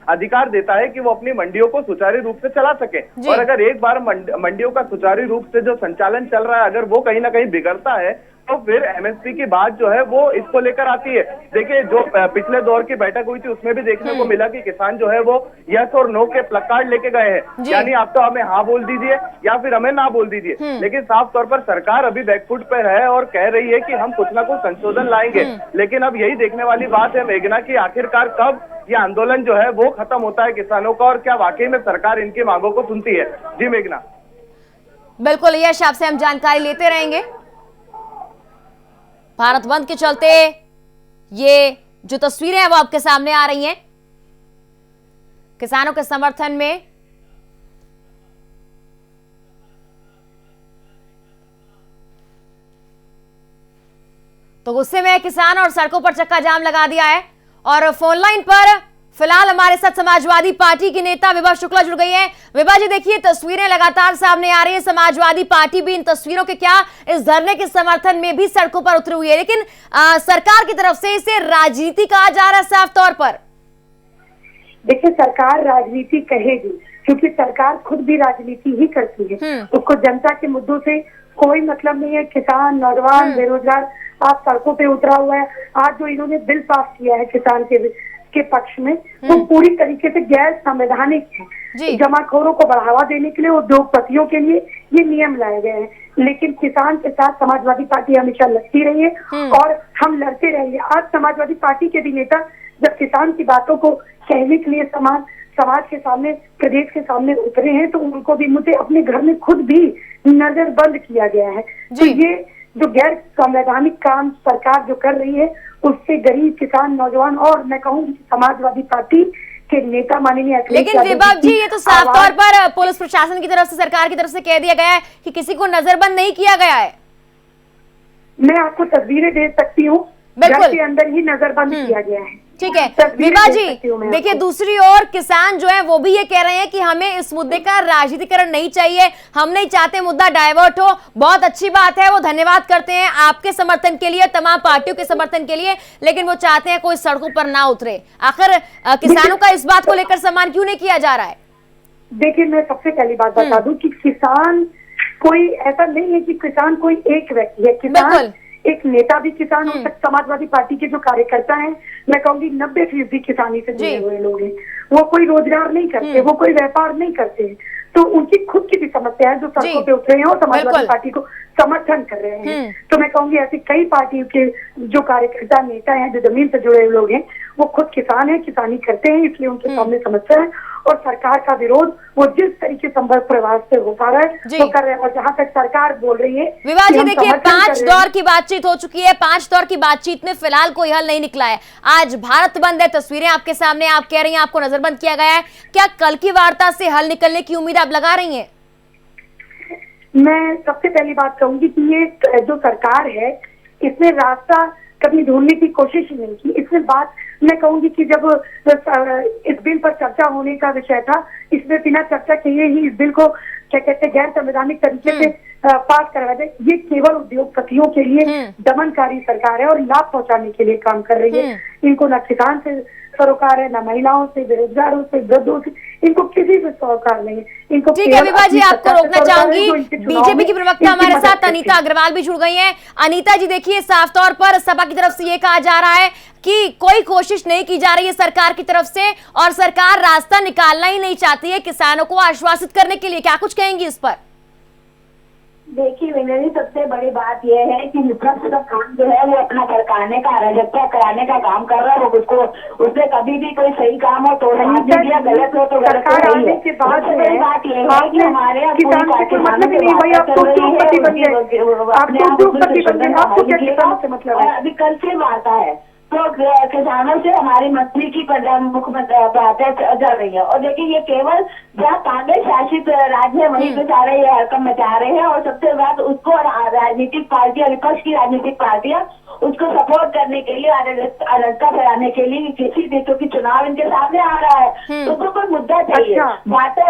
अधिकार देता है कि वो अपनी मंडियों को सुचारू रूप से चला सके। और अगर एक बार मंडियों का सुचारू रूप से जो संचालन चल रहा है अगर वो कहीं ना कहीं बिगड़ता है तो फिर एमएसपी की बात जो है वो इसको लेकर आती है। देखिए जो पिछले दौर की बैठक हुई थी उसमें भी देखने को मिला कि किसान जो है वो यस और नो के प्लकार्ड लेके गए हैं, यानी आप तो हमें हाँ बोल दीजिए या फिर हमें ना बोल दीजिए। लेकिन साफ तौर पर सरकार अभी बैकफुट पर है और कह रही है कि हम कुछ ना कुछ संशोधन लाएंगे। लेकिन अब यही देखने वाली बात है मेघना की आखिरकार कब ये आंदोलन जो है वो खत्म होता है किसानों का और क्या वाकई में सरकार इनकी मांगों को सुनती है। जी मेघना। बिल्कुल यश, आपसे हम जानकारी लेते रहेंगे। भारत बंद के चलते ये जो तस्वीरें हैं वो आपके सामने आ रही हैं किसानों के समर्थन में। तो गुस्से में किसान और सड़कों पर चक्का जाम लगा दिया है। और फोन लाइन पर फिलहाल हमारे साथ समाजवादी पार्टी की नेता विभा शुक्ला जुड़ गई है। विभा जी देखिए तस्वीरें लगातार सामने आ रही है, समाजवादी पार्टी भी इन तस्वीरों के क्या इस धरने के समर्थन में भी सड़कों पर उतरी हुई है, लेकिन सरकार की तरफ से इसे राजनीति कहा जा रहा है साफ तौर पर। देखिए सरकार राजनीति कहेगी क्योंकि सरकार खुद भी राजनीति ही करती है, उसको जनता के मुद्दों से कोई मतलब नहीं है। किसान, नौजवान, बेरोजगार आज सड़कों पे उतरा हुआ है। आज जो इन्होंने बिल पास किया है के पक्ष में वो पूरी तरीके से गैर संवैधानिक है। जमाखोरों को बढ़ावा देने के लिए, उद्योगपतियों के लिए ये नियम लाए गए हैं, लेकिन किसान के साथ समाजवादी पार्टी हमेशा लड़ती रही है और हम लड़ते रहेंगे। आज समाजवादी पार्टी के भी नेता जब किसान की बातों को कहने के लिए समाज के सामने, प्रदेश के सामने उतरे हैं, तो उनको भी मुझे अपने घर में खुद भी नजरबंद किया गया है। तो ये जो गैर संवैधानिक काम सरकार जो कर रही है, उससे गरीब किसान, नौजवान और मैं कहूँगी समाजवादी पार्टी के नेता माननीय अखिलेश लेकिन विभाग जी, ये तो साफ तौर पर पुलिस प्रशासन की तरफ से, सरकार की तरफ से कह दिया गया है कि किसी को नजरबंद नहीं किया गया है। मैं आपको तस्वीरें दे सकती हूँ, घर के अंदर ही नजरबंद किया गया है। ठीक है विभा जी, देखिए दूसरी ओर किसान जो है वो भी ये कह रहे हैं कि हमें इस मुद्दे का राजनीतिकरण नहीं चाहिए, हम नहीं चाहते मुद्दा डाइवर्ट हो। बहुत अच्छी बात है, वो धन्यवाद करते हैं आपके समर्थन के लिए, तमाम पार्टियों के समर्थन के लिए, लेकिन वो चाहते हैं कोई सड़कों पर ना उतरे। आखिर किसानों का इस बात को लेकर सम्मान क्यों नहीं किया जा रहा है? देखिए, मैं सबसे पहली बात बता दूं कि किसान कोई ऐसा नहीं है कि किसान कोई एक व्यक्ति है। किसान एक नेता भी किसान हो सकता। समाजवादी पार्टी के जो कार्यकर्ता हैं, मैं कहूंगी 90% किसानी से जुड़े हुए लोग हैं। वो कोई रोजगार नहीं करते, वो कोई व्यापार नहीं करते, तो उनकी खुद की भी समस्या है जो सड़कों पे उतरे हैं और समाजवादी पार्टी को समर्थन कर रहे हैं। तो मैं कहूंगी ऐसी कई पार्टियों के जो कार्यकर्ता, नेता हैं, जो जमीन से जुड़े हुए लोग हैं, वो खुद किसान है, किसानी करते हैं, इसलिए उनके सामने समस्या है। और सरकार का विरोध वो जिस तरीके संपर्क प्रवास से हो पा रहा है वो कर रहे हैं। और जहां तक सरकार बोल रही है, विवाह जी देखिए 5 दौर की बातचीत हो चुकी है, 5 दौर की बातचीत में फिलहाल कोई हल नहीं निकला है। आज भारत बंद है, तस्वीरें आपके सामने, आप कह रही हैं आपको नजरबंद किया गया है। क्या कल की वार्ता से हल निकलने की उम्मीद आप लगा रही हैं? मैं सबसे पहली बात कहूंगी कि ये जो सरकार है, इसने रास्ता कभी ढूंढने की कोशिश ही नहीं की। इसमें बात मैं कहूंगी कि जब इस बिल पर चर्चा होने का विषय था, इसमें बिना चर्चा किए ही इस बिल को क्या कहते हैं गैर संवैधानिक तरीके से पास करवा दे। ये केवल उद्योगपतियों के लिए दमनकारी सरकार है और लाभ पहुंचाने के लिए काम कर रही है। इनको न किसान से सरोकार है, न महिलाओं से, बेरोजगारों से, वृद्धों से, इनको किसी से सरोकार नहीं है। इनको ठीक है विभा जी, आपको रोकना चाहूंगी। बीजेपी की प्रवक्ता हमारे साथ अनीता अग्रवाल भी जुड़ गई हैं। अनीता जी देखिए, साफ तौर पर सपा की तरफ से ये कहा जा रहा है कि कोई कोशिश नहीं की जा रही है सरकार की तरफ से और सरकार रास्ता निकालना ही नहीं चाहती है किसानों को आश्वासित करने के लिए। क्या कुछ कहेंगी इस पर? देखिए मेरी सबसे बड़ी बात यह है कि विपक्ष का काम जो है वो अपना भड़काने का, अराजकता कराने का काम कर रहा है। वो उसको उससे कभी भी कोई सही काम हो तो दिया, गलत हो तो गलत हो रही है। सबसे बड़ी बात यह है कि हमारे यहाँ अभी कल से वार्ता है, तो किसानों से हमारी मंत्री की मुख्यमंत्री बातें चल रही है। और देखिए ये केवल जहाँ कांग्रेस शासित राज्य है वहीं पे सारे ये हरकत मचा रहे हैं। और सबसे बात उसको राजनीतिक पार्टियां, विपक्ष की राजनीतिक पार्टियां उसको सपोर्ट करने के लिए, अराजकता फैलाने के लिए, किसी भी क्योंकि चुनाव इनके सामने आ रहा है तो उसको कोई मुद्दा चाहिए। बातें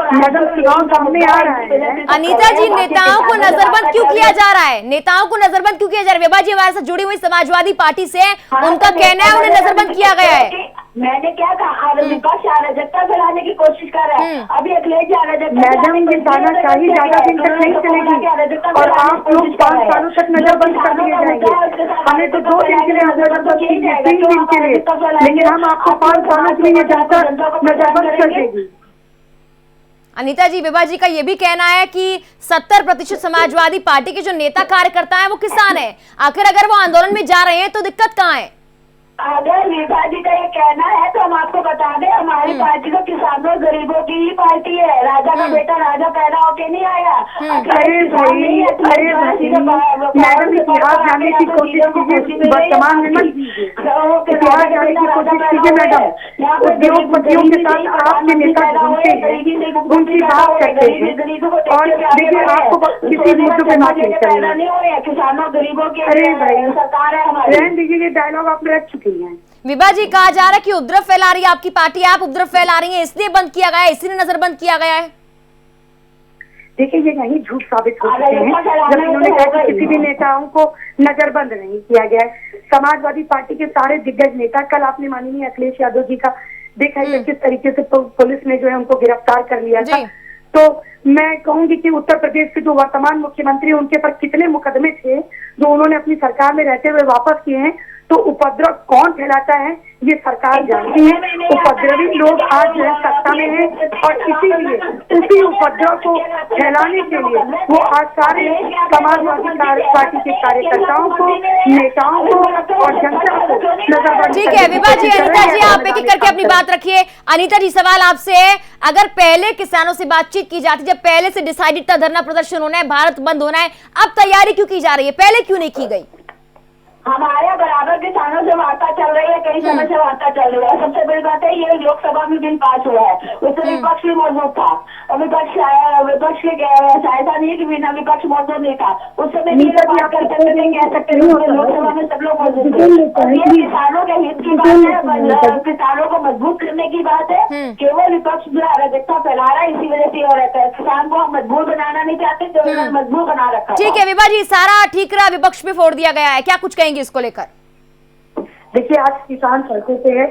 चुनाव सामने आ रहा है। अनीता जी, नेताओं को नजरबंद क्यों किया जा रहा है? नेताओं को नजरबंद क्यों किया जा रहा है? विभा जी हमारे साथ जुड़ी हुई समाजवादी पार्टी से, उनका कहना है उन्हें नजरबंद किया गया है। मैंने क्या कहा, विपक्ष अराजकता फैलाने की कोशिश कर रहा है। अभी अखिलेश अराजकता तानाशाही ज्यादा दिन तक नहीं चलेगी और आप लोग 5 सालों तक नजरबंद कर दिए जाएंगे। हमें तो 2 दिन के लिए नजरबंद की गई, 3 दिन के लिए, लेकिन हम आपको 5 सालों के लिए नजरबंद कर देंगे। अनीता जी, विभा जी का ये भी कहना है कि 70% समाजवादी पार्टी के जो नेता कार्यकर्ता हैं वो किसान हैं। आखिर अगर वो आंदोलन में जा रहे हैं तो दिक्कत कहाँ है? अगर विभा जी का ये कहना है तो हम आपको बता दें, हमारी पार्टी तो किसानों गरीबों की ही पार्टी है। राजा का बेटा राजा पैदा होके नहीं आया। मैडम इतिहास जानने की कोशिश कीजिए, वर्तमान में मत इतिहास जानने की कोशिश कीजिए। मैडम उद्योगपतियों के साथ आपके नेता घूमते हैं, उनकी बात करते हैं और देखिए आपको किसी मुद्दे पे बात नहीं करनी है। किसानों गरीबों की सरकार है हमारी। रहने दीजिए, ये डायलॉग आपने रख चुकी है। विभा जी, कहा जा रहा है कि उपद्रव फैला रही है आपकी पार्टी, आप उपद्रव फैला रही हैं, इसलिए बंद किया गया है, इसी ने नजरबंद किया गया है। देखिए ये नहीं झूठ साबित हो सकते हैं जब इन्होंने कहा कि किसी भी नेताओं को नजरबंद नहीं किया गया है। समाजवादी पार्टी के सारे दिग्गज नेता, कल आपने माननीय अखिलेश यादव जी का देखा है किस तरीके से पुलिस ने जो है उनको गिरफ्तार कर लिया था। तो मैं कहूंगी कि उत्तर प्रदेश के जो वर्तमान मुख्यमंत्री उनके पर कितने मुकदमे थे जो उन्होंने अपनी सरकार में रहते हुए वापस किए हैं। तो उपद्रव कौन फैलाता है ये सरकार जानती है। उपद्रवी लोग आज जो है सत्ता में है और इसीलिए उसी उपद्रव को फैलाने के लिए वो आज सारे समाजवादी पार्टी के कार्यकर्ताओं को, नेताओं को और जनता को नजरबंद। ठीक है विभा जी, अनीता जी आप एक एक करके अपनी बात रखिए। अनीता जी सवाल आपसे है, अगर पहले किसानों से बातचीत की जाती, जब पहले से डिसाइडेड था धरना प्रदर्शन होना है, भारत बंद होना है, अब तैयारी क्यों की जा रही है, पहले क्यों नहीं की गई? हमारे बराबर किसानों से वार्ता चल रही है, कई समय से वार्ता चल रही है। सबसे बड़ी बात है ये लोकसभा में बिल पास हुआ है, उसमें विपक्ष भी मौजूद था और विपक्ष के सहायता नहीं है कि बिना विपक्ष मौजूद नहीं था। उस समय बात कर सकते थे, कह सकते थे, लोकसभा में सब लोग मौजूद थे। ये किसानों के हित की बात है, किसानों को मजबूत करने की बात है। केवल विपक्ष जो अराजकता फैला रहा है इसी वजह से हो रहता है। किसान को हम मजबूत बनाना नहीं चाहते, तो उन्होंने मजबूत बना रखा। ठीक है विभा जी, सारा ठीकरा विपक्ष पे फोड़ दिया गया है, क्या कुछ कहेंगे इसको लेकर? देखिए आज किसान सड़कों पे है,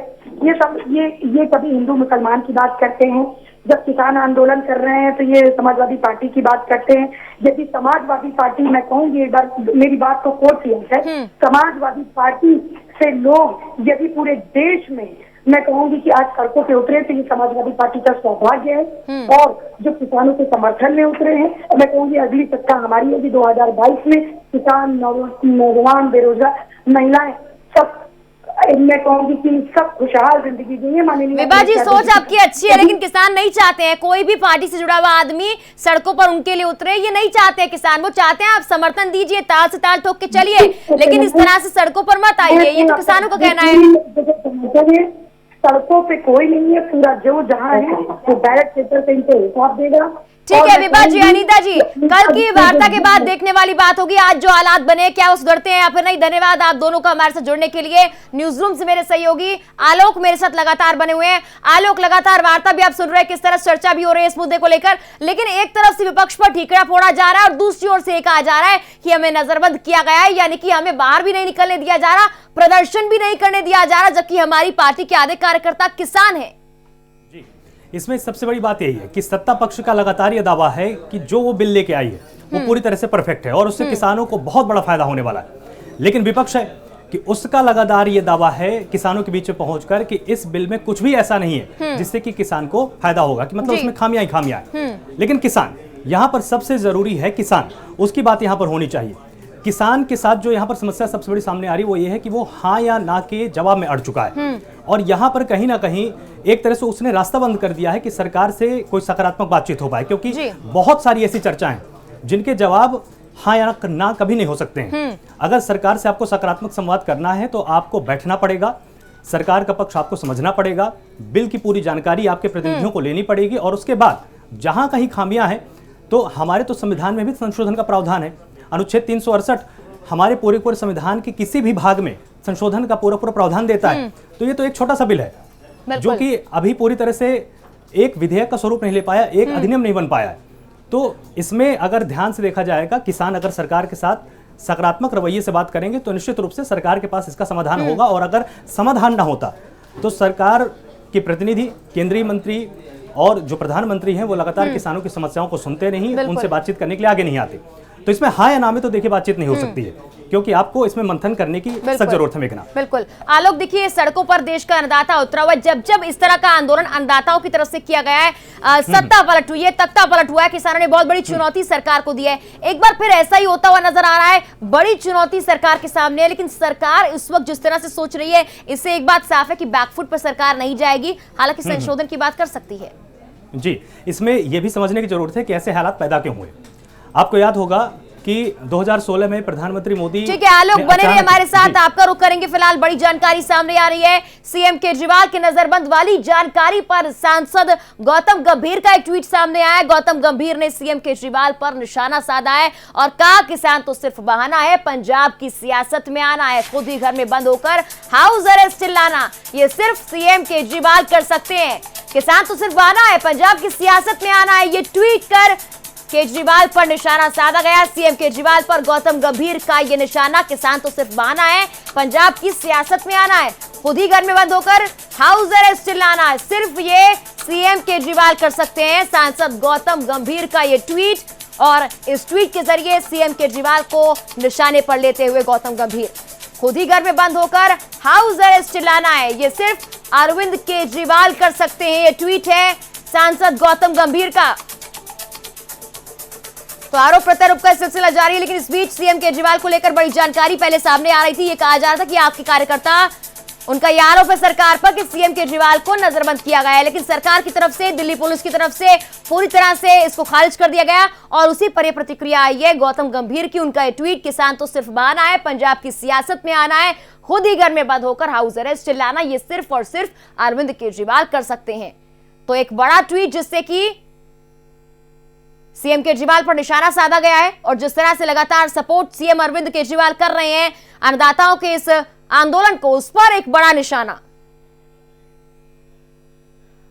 ये सब ये कभी हिंदू मुसलमान की बात करते हैं, जब किसान आंदोलन कर रहे हैं तो ये समाजवादी पार्टी की बात करते हैं। यदि समाजवादी पार्टी, मैं कहूंगी एक बार मेरी बात को कोट किया है, समाजवादी पार्टी से लोग यदि पूरे देश में मैं कहूंगी कि आज सड़कों पे उतरे तो ये समाजवादी पार्टी का सौभाग्य है। और जो किसानों के समर्थन में उतरे हैं, मैं कहूंगी अगली सत्ता हमारी होगी 2022 में। किसान, नौजवान, बेरोजगार, महिलाएं सब, मैं कहूंगी कि सब खुशहाल जिंदगी जिए। माननीय विभा जी सोच आपकी अच्छी है, लेकिन किसान नहीं चाहते हैं, कोई भी पार्टी से जुड़ा हुआ आदमी सड़कों पर उनके लिए उतरे, ये नहीं चाहते हैं किसान। वो चाहते हैं आप समर्थन दीजिए, ताल से ताल ठोक के चलिए, लेकिन इस तरह से सड़कों पर मत आइए, ये तो किसानों का कहना है। सड़कों पे कोई नहीं है, पूरा जो जहाँ है वो बैलेट पेपर से इनको हिसाब देगा। ठीक है विभा जी, अनीता जी कल की वार्ता के बाद देखने वाली बात होगी आज जो हालात बने, क्या वो सुधरते हैं या फिर नहीं। धन्यवाद आप दोनों का हमारे साथ जुड़ने के लिए। न्यूज रूम से मेरे सहयोगी आलोक मेरे साथ लगातार बने हुए हैं। आलोक, लगातार वार्ता भी आप सुन रहे हैं, किस तरह चर्चा भी हो रही है इस मुद्दे को लेकर, लेकिन एक तरफ से विपक्ष पर ठीकरा फोड़ा जा रहा है और दूसरी ओर से ये कहा जा रहा है कि हमें नजरबंद किया गया है, यानी कि हमें बाहर भी नहीं निकलने दिया जा रहा, प्रदर्शन भी नहीं करने दिया जा रहा, जबकि हमारी पार्टी के आधे कार्यकर्ता किसान है। इसमें सबसे बड़ी बात यही है कि सत्ता पक्ष का लगातार यह दावा है कि जो वो बिल लेके आई है वो पूरी तरह से परफेक्ट है और उससे किसानों को बहुत बड़ा फायदा होने वाला है। लेकिन विपक्ष है कि उसका लगातार ये दावा है किसानों के बीच में पहुंचकर कि इस बिल में कुछ भी ऐसा नहीं है जिससे कि किसान को फायदा होगा, कि मतलब उसमें खामियां ही खामियां हैं। लेकिन किसान, यहां पर सबसे जरूरी है किसान, उसकी बात यहां पर होनी चाहिए। किसान के साथ जो यहाँ पर समस्या सबसे बड़ी सामने आ रही है वो ये है कि वो हाँ या ना के जवाब में अड़ चुका है और यहाँ पर कहीं ना कहीं एक तरह से उसने रास्ता बंद कर दिया है कि सरकार से कोई सकारात्मक बातचीत हो पाए, क्योंकि बहुत सारी ऐसी चर्चाएं जिनके जवाब हाँ या ना कभी नहीं हो सकते हैं। अगर सरकार से आपको सकारात्मक संवाद करना है तो आपको बैठना पड़ेगा, सरकार का पक्ष आपको समझना पड़ेगा, बिल की पूरी जानकारी आपके प्रतिनिधियों को लेनी पड़ेगी और उसके बाद जहां कहीं खामियां हैं तो हमारे तो संविधान में भी संशोधन का प्रावधान है। अनुच्छेद 368 हमारे पूरे संविधान के किसी भी भाग में संशोधन का पूरा प्रावधान देता है। तो ये तो एक छोटा सा बिल है जो कि अभी पूरी तरह से एक विधेयक का स्वरूप नहीं ले पाया, एक अधिनियम नहीं बन पाया है। तो इसमें अगर ध्यान से देखा जाएगा, किसान अगर सरकार के साथ सकारात्मक रवैये से बात करेंगे तो निश्चित रूप से सरकार के पास इसका समाधान होगा। और अगर समाधान ना होता तो सरकार के प्रतिनिधि, केंद्रीय मंत्री और जो प्रधानमंत्री हैं वो लगातार किसानों की समस्याओं को सुनते नहीं, उनसे बातचीत करने के लिए आगे नहीं आते। तो इसमें हाँ या ना में तो देखिए बातचीत नहीं हो सकती है, क्योंकि आपको इसमें मंथन करने की सख्त जरूरत है। मेघना, बिल्कुल। आलोक, देखिए सड़कों पर देश का अन्नदाता उतरा हुआ, जब इस तरह का आंदोलन अन्नदाताओं की तरफ से किया गया है, सत्ता पलट हुई है, तख्ता पलट हुआ है, किसानों ने बहुत बड़ी चुनौती सरकार को दी है। एक बार फिर ऐसा ही होता हुआ नजर आ रहा है, बड़ी चुनौती सरकार के सामने है, लेकिन सरकार इस वक्त जिस तरह से सोच रही है, इससे एक बात साफ है कि बैकफुट पर सरकार नहीं जाएगी, हालांकि संशोधन की बात कर सकती है। जी, इसमें यह भी समझने की जरूरत है कि ऐसे हालात पैदा क्यों हुए। आपको याद होगा कि 2016 में प्रधानमंत्री मोदी, ठीक है आलोक बने रहे हमारे साथ, आपका रुख करेंगे। फिलहाल बड़ी जानकारी सामने आ रही है, सीएम केजरीवाल की नजरबंद वाली जानकारी पर सांसद गौतम गंभीर का एक ट्वीट सामने आया। गौतम गंभीर ने सीएम केजरीवाल पर निशाना साधा है और कहा किसान तो सिर्फ बहाना है, पंजाब की सियासत में आना है, खुद ही घर में बंद होकर हाउस अरेस्ट चिल्लाना ये सिर्फ सीएम केजरीवाल कर सकते हैं। किसान तो सिर्फ बहाना है, पंजाब की सियासत में आना है, ये ट्वीट कर केजरीवाल पर निशाना साधा गया। सीएम केजरीवाल पर गौतम गंभीर का ये निशाना, किसान तो सिर्फ बहाना है, पंजाब की सियासत में आना है, खुद ही घर में बंद होकर हाउस अरेस्ट चिल्लाना है, सिर्फ ये सीएम केजरीवाल कर सकते हैं। सांसद गौतम गंभीर का ये ट्वीट और इस ट्वीट के जरिए सीएम केजरीवाल को निशाने पर लेते हुए गौतम गंभीर खुद ही घर में बंद होकर हाउस अरेस्ट चिल्लाना है, ये सिर्फ अरविंद केजरीवाल कर सकते हैं। ये ट्वीट है सांसद गौतम गंभीर का। तो आरोप प्रत्यारोप का सिलसिला जारी है, लेकिन इस बीच सीएम केजरीवाल को लेकर बड़ी जानकारी पहले सामने आ रही थी। ये कहा जा रहा था कि आपके कार्यकर्ता, उनका ये आरोप है सरकार पर कि सीएम केजरीवाल को नजरबंद किया गया है, लेकिन सरकार की तरफ से, दिल्ली पुलिस की तरफ से पूरी तरह से इसको खारिज कर दिया गया और उसी पर यह प्रतिक्रिया आई है गौतम गंभीर की। उनका ये ट्वीट, किसान तो सिर्फ बहाना है, पंजाब की सियासत में आना है, खुद ही घर में बंद होकर हाउस अरेस्ट चिल्लाना, ये सिर्फ और सिर्फ अरविंद केजरीवाल कर सकते हैं। तो एक बड़ा ट्वीट जिससे कि सीएम केजरीवाल पर निशाना साधा गया है और जिस तरह से लगातार सपोर्ट सीएम अरविंद केजरीवाल कर रहे हैं अन्नदाताओं के इस आंदोलन को, उस पर एक बड़ा निशाना।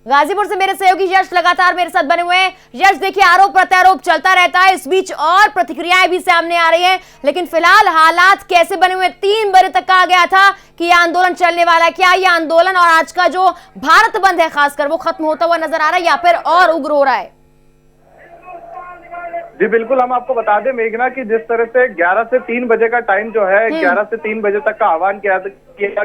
गाजीपुर से मेरे सहयोगी यश लगातार मेरे साथ बने हुए हैं। यश, देखिए आरोप प्रत्यारोप चलता रहता है, इस बीच और प्रतिक्रियाएं भी सामने आ रही हैं, लेकिन फिलहाल हालात कैसे बने हुए? 3 बजे तक कहा गया था कि यह आंदोलन चलने वाला है, क्या यह आंदोलन और आज का जो भारत बंद है खासकर वो खत्म होता हुआ नजर आ रहा है या फिर और उग्र हो रहा है? जी बिल्कुल, हम आपको बता दें मेघना कि जिस तरह से 11 से 3 बजे का टाइम जो है, 11 से 3 बजे तक का आह्वान किया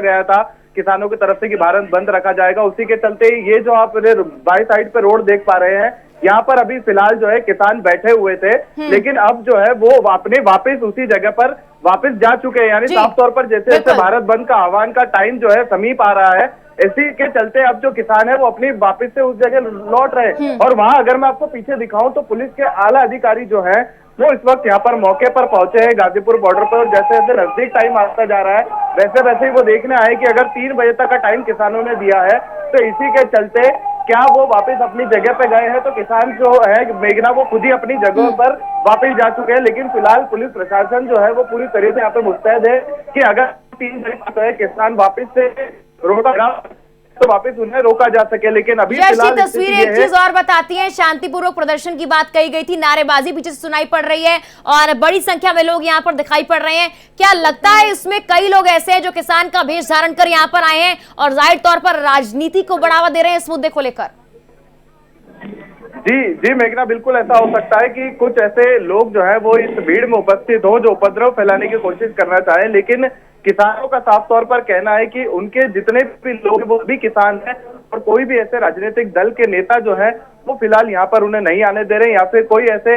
गया था किसानों की तरफ से कि भारत बंद रखा जाएगा, उसी के चलते ये जो आप बाई साइड पे रोड देख पा रहे हैं, यहाँ पर अभी फिलहाल जो है किसान बैठे हुए थे, लेकिन अब जो है वो अपने वापस उसी जगह पर वापस जा चुके हैं। यानी साफ तौर पर जैसे जैसे भारत बंद का आह्वान का टाइम जो है समीप आ रहा है, इसी के चलते अब जो किसान है वो अपनी वापस से उस जगह लौट रहे हैं। और वहां अगर मैं आपको पीछे दिखाऊं तो पुलिस के आला अधिकारी जो है वो इस वक्त यहाँ पर मौके पर पहुंचे हैं गाजीपुर बॉर्डर पर। जैसे जैसे नजदीक टाइम आता जा रहा है वैसे वैसे ही वो देखने आए कि अगर 3 बजे तक का टाइम किसानों ने दिया है तो इसी के चलते क्या वो वापस अपनी जगह पे गए हैं। तो किसान जो है मेघना वो खुद ही अपनी जगह पर वापस जा चुके हैं, लेकिन फिलहाल पुलिस प्रशासन जो है वो पूरी तरह से यहाँ पे मुस्तैद है कि अगर 3 बजे तक किसान वापस से रोका तो वापस उन्हें रोका जा सके। लेकिन अभी फिलहाल तस्वीरें एक चीज और बताती हैं, शांतिपूर्वक प्रदर्शन की बात कही गई थी, नारेबाजी पीछे से सुनाई पड़ रही है और बड़ी संख्या में लोग यहाँ पर दिखाई पड़ रहे हैं। क्या लगता है इसमें कई लोग ऐसे हैं जो किसान का भेष धारण कर यहाँ पर आए हैं और जाहिर तौर पर राजनीति को बढ़ावा दे रहे हैं इस मुद्दे को लेकर? जी मेघना, बिल्कुल ऐसा हो सकता है कि कुछ ऐसे लोग जो है वो इस भीड़ में उपस्थित हो जो उपद्रव फैलाने की कोशिश करना चाहे, लेकिन किसानों का साफ तौर पर कहना है कि उनके जितने भी लोग हैं वो भी किसान हैं और कोई भी ऐसे राजनीतिक दल के नेता जो है वो फिलहाल यहाँ पर उन्हें नहीं आने दे रहे, या फिर कोई ऐसे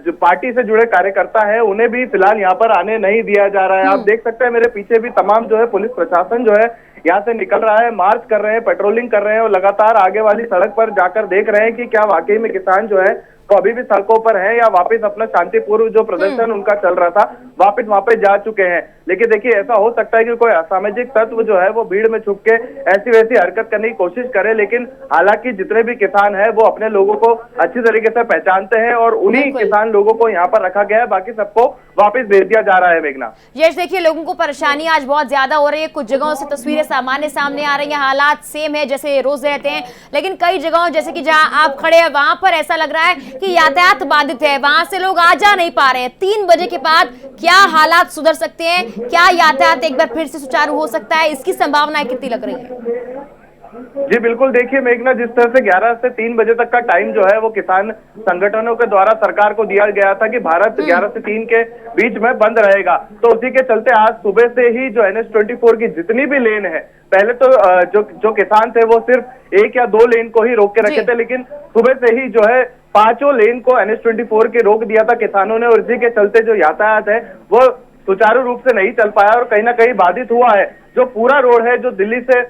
जो पार्टी से जुड़े कार्यकर्ता है उन्हें भी फिलहाल यहाँ पर आने नहीं दिया जा रहा है। आप देख सकते हैं मेरे पीछे भी तमाम जो है पुलिस प्रशासन जो है यहाँ से निकल रहा है, मार्च कर रहे हैं, पेट्रोलिंग कर रहे हैं और लगातार आगे वाली सड़क पर जाकर देख रहे हैं कि क्या वाकई में किसान जो है वो अभी भी सड़कों पर है या वापस अपना शांतिपूर्व जो प्रदर्शन उनका चल रहा था वापस वहां पे जा चुके हैं। लेकिन देखिए ऐसा हो सकता है कि कोई असामाजिक तत्व जो है वो भीड़ में छुप के ऐसी वैसी हरकत करने की कोशिश करे, लेकिन हालांकि जितने भी किसान है वो अपने लोगों को अच्छी तरीके से पहचानते हैं और उन्हीं किसान लोगों को यहाँ पर रखा गया है, बाकी सबको वापस भेज दिया जा रहा है। मेघना, यश, देखिए लोगों को परेशानी आज बहुत ज्यादा हो रही है, कुछ जगहों से तस्वीरें सामान्य सामने आ रही है, हालात सेम है जैसे रोज रहते हैं, लेकिन कई जगहों जैसे कि जहां आप खड़े हैं वहां पर ऐसा लग रहा है कि यातायात बाधित है, वहां से लोग आ जा नहीं पा रहे हैं। 3 बजे के बाद क्या हालात सुधर सकते हैं? क्या यातायात एक बार फिर से सुचारू हो सकता है? इसकी संभावनाएं कितनी लग रही है? जी बिल्कुल, देखिए मेघना, जिस तरह से 11 से 3 बजे तक का टाइम जो है वो किसान संगठनों के द्वारा सरकार को दिया गया था कि भारत 11 से 3 के बीच में बंद रहेगा, तो उसी के चलते आज सुबह से ही जो NH-24 की जितनी भी लेन है, पहले तो जो किसान थे वो सिर्फ 1 या 2 लेन को ही रोक के रखे थे, लेकिन सुबह से ही जो है 5 लेन को NH-24 के रोक दिया था किसानों ने और इसी के चलते जो यातायात है वो सुचारू रूप से नहीं चल पाया और कहीं ना कहीं बाधित हुआ है। जो पूरा रोड है जो दिल्ली से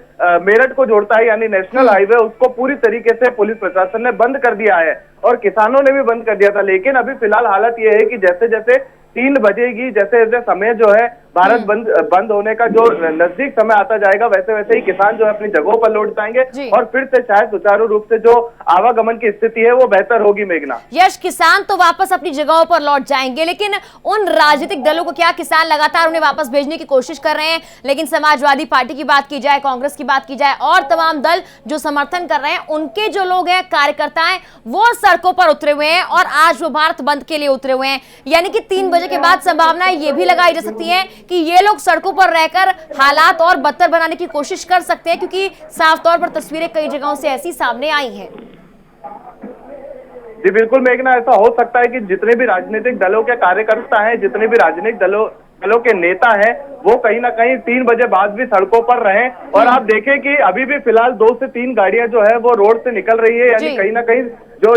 मेरठ को जोड़ता है यानी नेशनल हाईवे, उसको पूरी तरीके से पुलिस प्रशासन ने बंद कर दिया है और किसानों ने भी बंद कर दिया था। लेकिन अभी फिलहाल हालत ये है कि जैसे जैसे 3 बजेगी, जैसे जैसे समय जो है भारत बंद होने का जो नजदीक समय आता जाएगा, वैसे वैसे ही किसान जो है अपनी जगहों पर लौट जाएंगे और फिर से शायद सुचारू रूप से जो आवागमन की स्थिति है वो बेहतर होगी। मेघना, यश, किसान तो वापस अपनी जगहों पर लौट जाएंगे, लेकिन उन राजनीतिक दलों को क्या, किसान लगातार उन्हें वापस भेजने की कोशिश कर रहे हैं, लेकिन समाजवादी पार्टी की बात की जाए, कांग्रेस की बात की जाए और तमाम दल जो समर्थन कर रहे हैं, उनके जो लोग हैं, कार्यकर्ता हैं, वो सड़कों पर उतरे हुए हैं और आज वो भारत बंद के लिए उतरे हुए हैं। यानी कि 3 बजे के बाद संभावनाएं ये भी लगाई जा सकती है कि ये लोग सड़कों पर रहकर हालात और बदतर बनाने की कोशिश कर सकते हैं, क्योंकि साफ तौर पर तस्वीरें कई जगहों से ऐसी सामने आई हैं। जी बिल्कुल मेघना, ऐसा हो सकता है कि जितने भी राजनीतिक दलों के कार्यकर्ता हैं, जितने भी राजनीतिक दलों के नेता हैं वो कहीं ना कहीं 3 बजे बाद भी सड़कों पर रहे। और आप देखें कि अभी भी फिलहाल 2 से 3 गाड़ियां जो है वो रोड से निकल रही है, यानी कहीं ना कहीं जो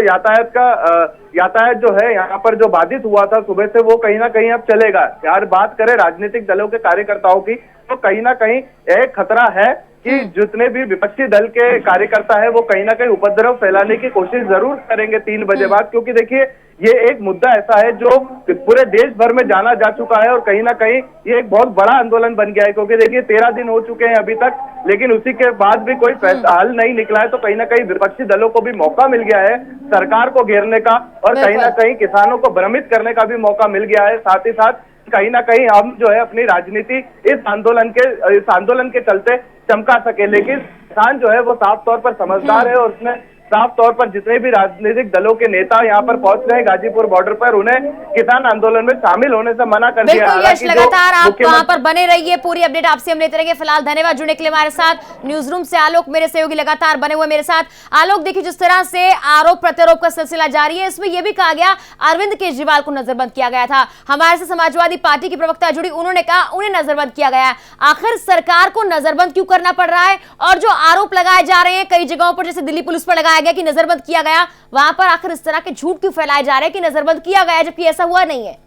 यातायात जो है यहाँ पर जो बाधित हुआ था सुबह से, वो कहीं ना कहीं अब चलेगा। यार बात करें राजनीतिक दलों के कार्यकर्ताओं की, तो कहीं ना कहीं एक खतरा है कि जितने भी विपक्षी दल के कार्यकर्ता है वो कहीं ना कहीं उपद्रव फैलाने की कोशिश जरूर करेंगे 3 बजे बाद, क्योंकि देखिए ये एक मुद्दा ऐसा है जो पूरे देश भर में जाना जा चुका है और कहीं ना कहीं ये एक बहुत बड़ा आंदोलन बन गया है। क्योंकि देखिए 13 दिन हो चुके हैं अभी तक, लेकिन उसी के बाद भी कोई हल नहीं निकला है। तो कहीं ना कहीं विपक्षी दलों को भी मौका मिल गया है सरकार को घेरने का, और कहीं ना कहीं किसानों को भ्रमित करने का भी मौका मिल गया है। साथ ही साथ कहीं ना कहीं हम जो है अपनी राजनीति इस आंदोलन के चलते चमका सके। लेकिन किसान जो है वो साफ तौर पर समझदार है और उसने साफ तौर पर जितने भी राजनीतिक दलों के नेता यहाँ पर पहुंच रहे हैं गाजीपुर बॉर्डर पर, उन्हें किसान आंदोलन में शामिल होने से मना कर दिया। बिल्कुल यश, लगातार आप वहां पर बने रहिए, पूरी अपडेट आपसे हम लेते रहेंगे। फिलहाल धन्यवाद जुड़ने के लिए हमारे साथ। न्यूज रूम से आलोक मेरे सहयोगी लगातार बने हुए मेरे साथ। आलोक, देखिए जिस तरह से आरोप प्रत्यारोप का सिलसिला जारी है, इसमें यह भी कहा गया अरविंद केजरीवाल को नजरबंद किया गया था। हमारे से समाजवादी पार्टी की प्रवक्ता जुड़ी, उन्होंने कहा उन्हें नजरबंद किया गया है। आखिर सरकार को नजरबंद क्यों करना पड़ रहा है? और जो आरोप लगाए जा रहे हैं कई जगहों पर, जैसे दिल्ली पुलिस पर लगाया गया कि नजरबंद किया गया, वहां पर आखिर इस तरह के झूठ क्यों फैलाए जा रहे हैं कि नजरबंद किया गया जबकि ऐसा हुआ नहीं है?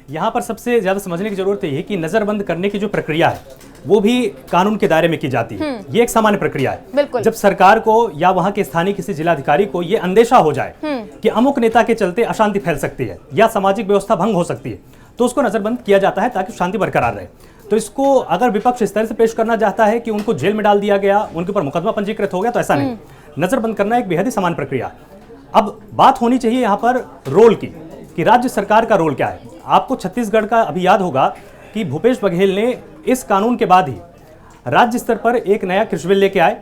यहां पर सबसे ज्यादा समझने की जरूरत है कि नजरबंद करने की जो प्रक्रिया है वो भी कानून के दायरे में की जाती है। ये एक सामान्य प्रक्रिया है। जब सरकार को या वहां के स्थानीय किसी जिलाधिकारी को यह अंदेशा हो जाए कि अमुक नेता के चलते अशांति फैल सकती है या सामाजिक व्यवस्था भंग हो सकती है, तो उसको नजरबंद किया जाता है ताकि शांति बरकरार रहे। तो इसको अगर विपक्ष इस तरह से पेश करना चाहता है कि उनको जेल में डाल दिया गया, उनके ऊपर मुकदमा पंजीकृत हो गया, तो ऐसा नहीं। नजरबंद करना एक बेहद ही सामान्य प्रक्रिया। अब बात होनी चाहिए यहाँ पर रोल की, कि राज्य सरकार का रोल क्या है। आपको छत्तीसगढ़ का अभी याद होगा कि भूपेश बघेल ने इस कानून के बाद ही राज्य स्तर पर एक नया कृषि बिल लेके आए,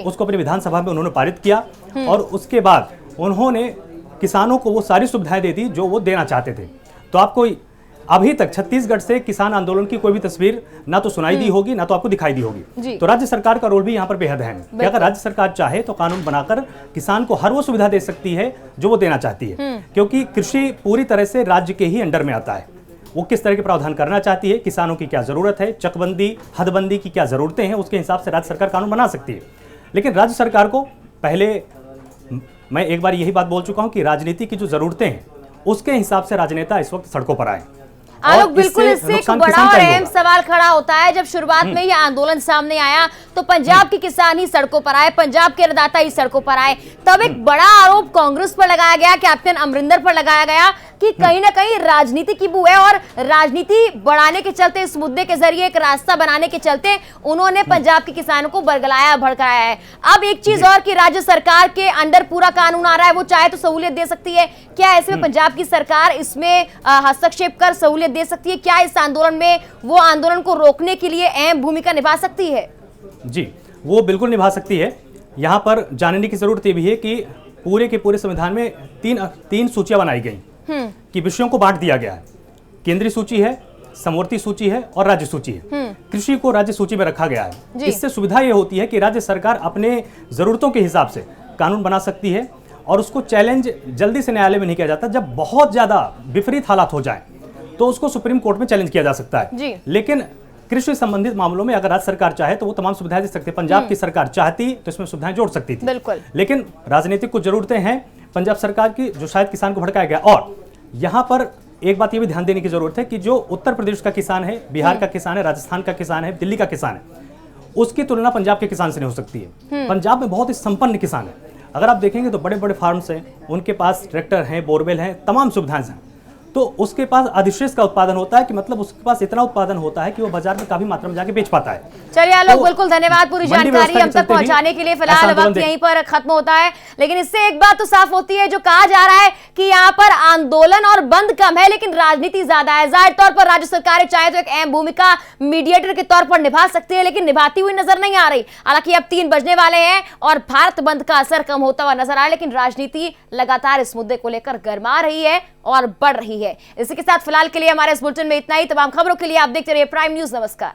उसको अपनी विधानसभा में उन्होंने पारित किया और उसके बाद उन्होंने किसानों को वो सारी सुविधाएं दे दी जो वो देना चाहते थे। तो आपको अभी तक छत्तीसगढ़ से किसान आंदोलन की कोई भी तस्वीर ना तो सुनाई दी होगी ना तो आपको दिखाई दी होगी। तो राज्य सरकार का रोल भी यहाँ पर बेहद अहम है। अगर राज्य सरकार चाहे तो कानून बनाकर किसान को हर वो सुविधा दे सकती है जो वो देना चाहती है, क्योंकि कृषि पूरी तरह से राज्य के ही अंडर में आता है। वो किस तरह के प्रावधान करना चाहती है, किसानों की क्या जरूरत है, चकबंदी हदबंदी की क्या जरूरतें हैं, उसके हिसाब से राज्य सरकार कानून बना सकती है। लेकिन राज्य सरकार को पहले, मैं एक बार यही बात बोल चुका हूं कि राजनीति की जो जरूरतें हैं उसके हिसाब से राजनेता इस वक्त सड़कों पर आए। आलोक, बिल्कुल इससे एक बड़ा और अहम सवाल खड़ा होता है। जब शुरुआत में ये आंदोलन सामने आया तो पंजाब के किसान ही सड़कों पर आए, पंजाब के ऋणदाता ही सड़कों पर आए। तब एक बड़ा आरोप कांग्रेस पर लगाया गया, कैप्टन अमरिंदर पर लगाया गया कि कहीं ना कहीं राजनीति की बू है और राजनीति बढ़ाने के चलते, इस मुद्दे के जरिए एक रास्ता बनाने के चलते उन्होंने पंजाब के किसानों को बरगलाया भड़काया है। अब एक चीज और कि राज्य सरकार के अंडर पूरा कानून आ रहा है, वो चाहे तो सहूलियत दे सकती है। क्या ऐसे में पंजाब की सरकार इसमें हस्तक्षेप कर सहूलियत दे सकती है? क्या इस आंदोलन में वो आंदोलन को रोकने के लिए अहम भूमिका निभा सकती है? जी, वो बिल्कुल निभा सकती है। यहाँ पर जानने की जरूरत ये भी है कि पूरे के पूरे संविधान में तीन सूचियां बनाई गई कि विषयों को बांट दिया गया है। केंद्रीय सूची है, समवर्ती सूची है और राज्य सूची है। कृषि को राज्य सूची में रखा गया है। इससे सुविधा यह होती है कि राज्य सरकार अपने जरूरतों के हिसाब से कानून बना सकती है और उसको चैलेंज जल्दी से न्यायालय में नहीं किया जाता। जब बहुत ज्यादा विपरीत हालात हो जाए तो उसको सुप्रीम कोर्ट में चैलेंज किया जा सकता है। लेकिन कृषि संबंधित मामलों में अगर राज्य सरकार चाहे तो वो तमाम सुविधाएं दे सकती है। पंजाब की सरकार चाहती तो इसमें सुविधाएं जोड़ सकती थी, लेकिन राजनीतिक कुछ जरूरतें हैं पंजाब सरकार की जो शायद किसान को भड़काया गया। और यहाँ पर एक बात ये भी ध्यान देने की जरूरत है कि जो उत्तर प्रदेश का किसान है, बिहार का किसान है, राजस्थान का किसान है, दिल्ली का किसान है, उसकी तुलना पंजाब के किसान से नहीं हो सकती है। पंजाब में बहुत ही संपन्न किसान है। अगर आप देखेंगे तो बड़े बड़े फार्म्स हैं, उनके पास ट्रैक्टर हैं, बोरवेल हैं, तमाम सुविधाएं हैं। तो उसके पास अधिशेष का उत्पादन होता है कि मतलब उसके पास इतना उत्पादन होता है कि वो बाजार में काफी मात्रा में जाके बेच पाता है। चलिए आलोक, बिल्कुल धन्यवाद पूरी जानकारी हम तक पहुंचाने के लिए। फिलहाल वक्त यहीं पर खत्म होता है, लेकिन इससे एक बात तो साफ होती है, जो कहा जा रहा है कि यहाँ पर आंदोलन और बंद कम है लेकिन राजनीति ज्यादा है। जाहिर तौर पर राज्य सरकारें चाहे तो एक अहम भूमिका मीडिएटर के तौर पर निभा सकती है, लेकिन निभाती हुई नजर नहीं आ रही। हालांकि अब 3 बजने वाले हैं और भारत बंद का असर कम होता हुआ नजर आ रहा है, लेकिन राजनीति लगातार इस मुद्दे को लेकर गर्मा रही है और बढ़ रही है। इसी के साथ फिलहाल के लिए हमारे इस बुलेटिन में इतना ही। तमाम खबरों के लिए आप देखते रहिए प्राइम न्यूज। नमस्कार।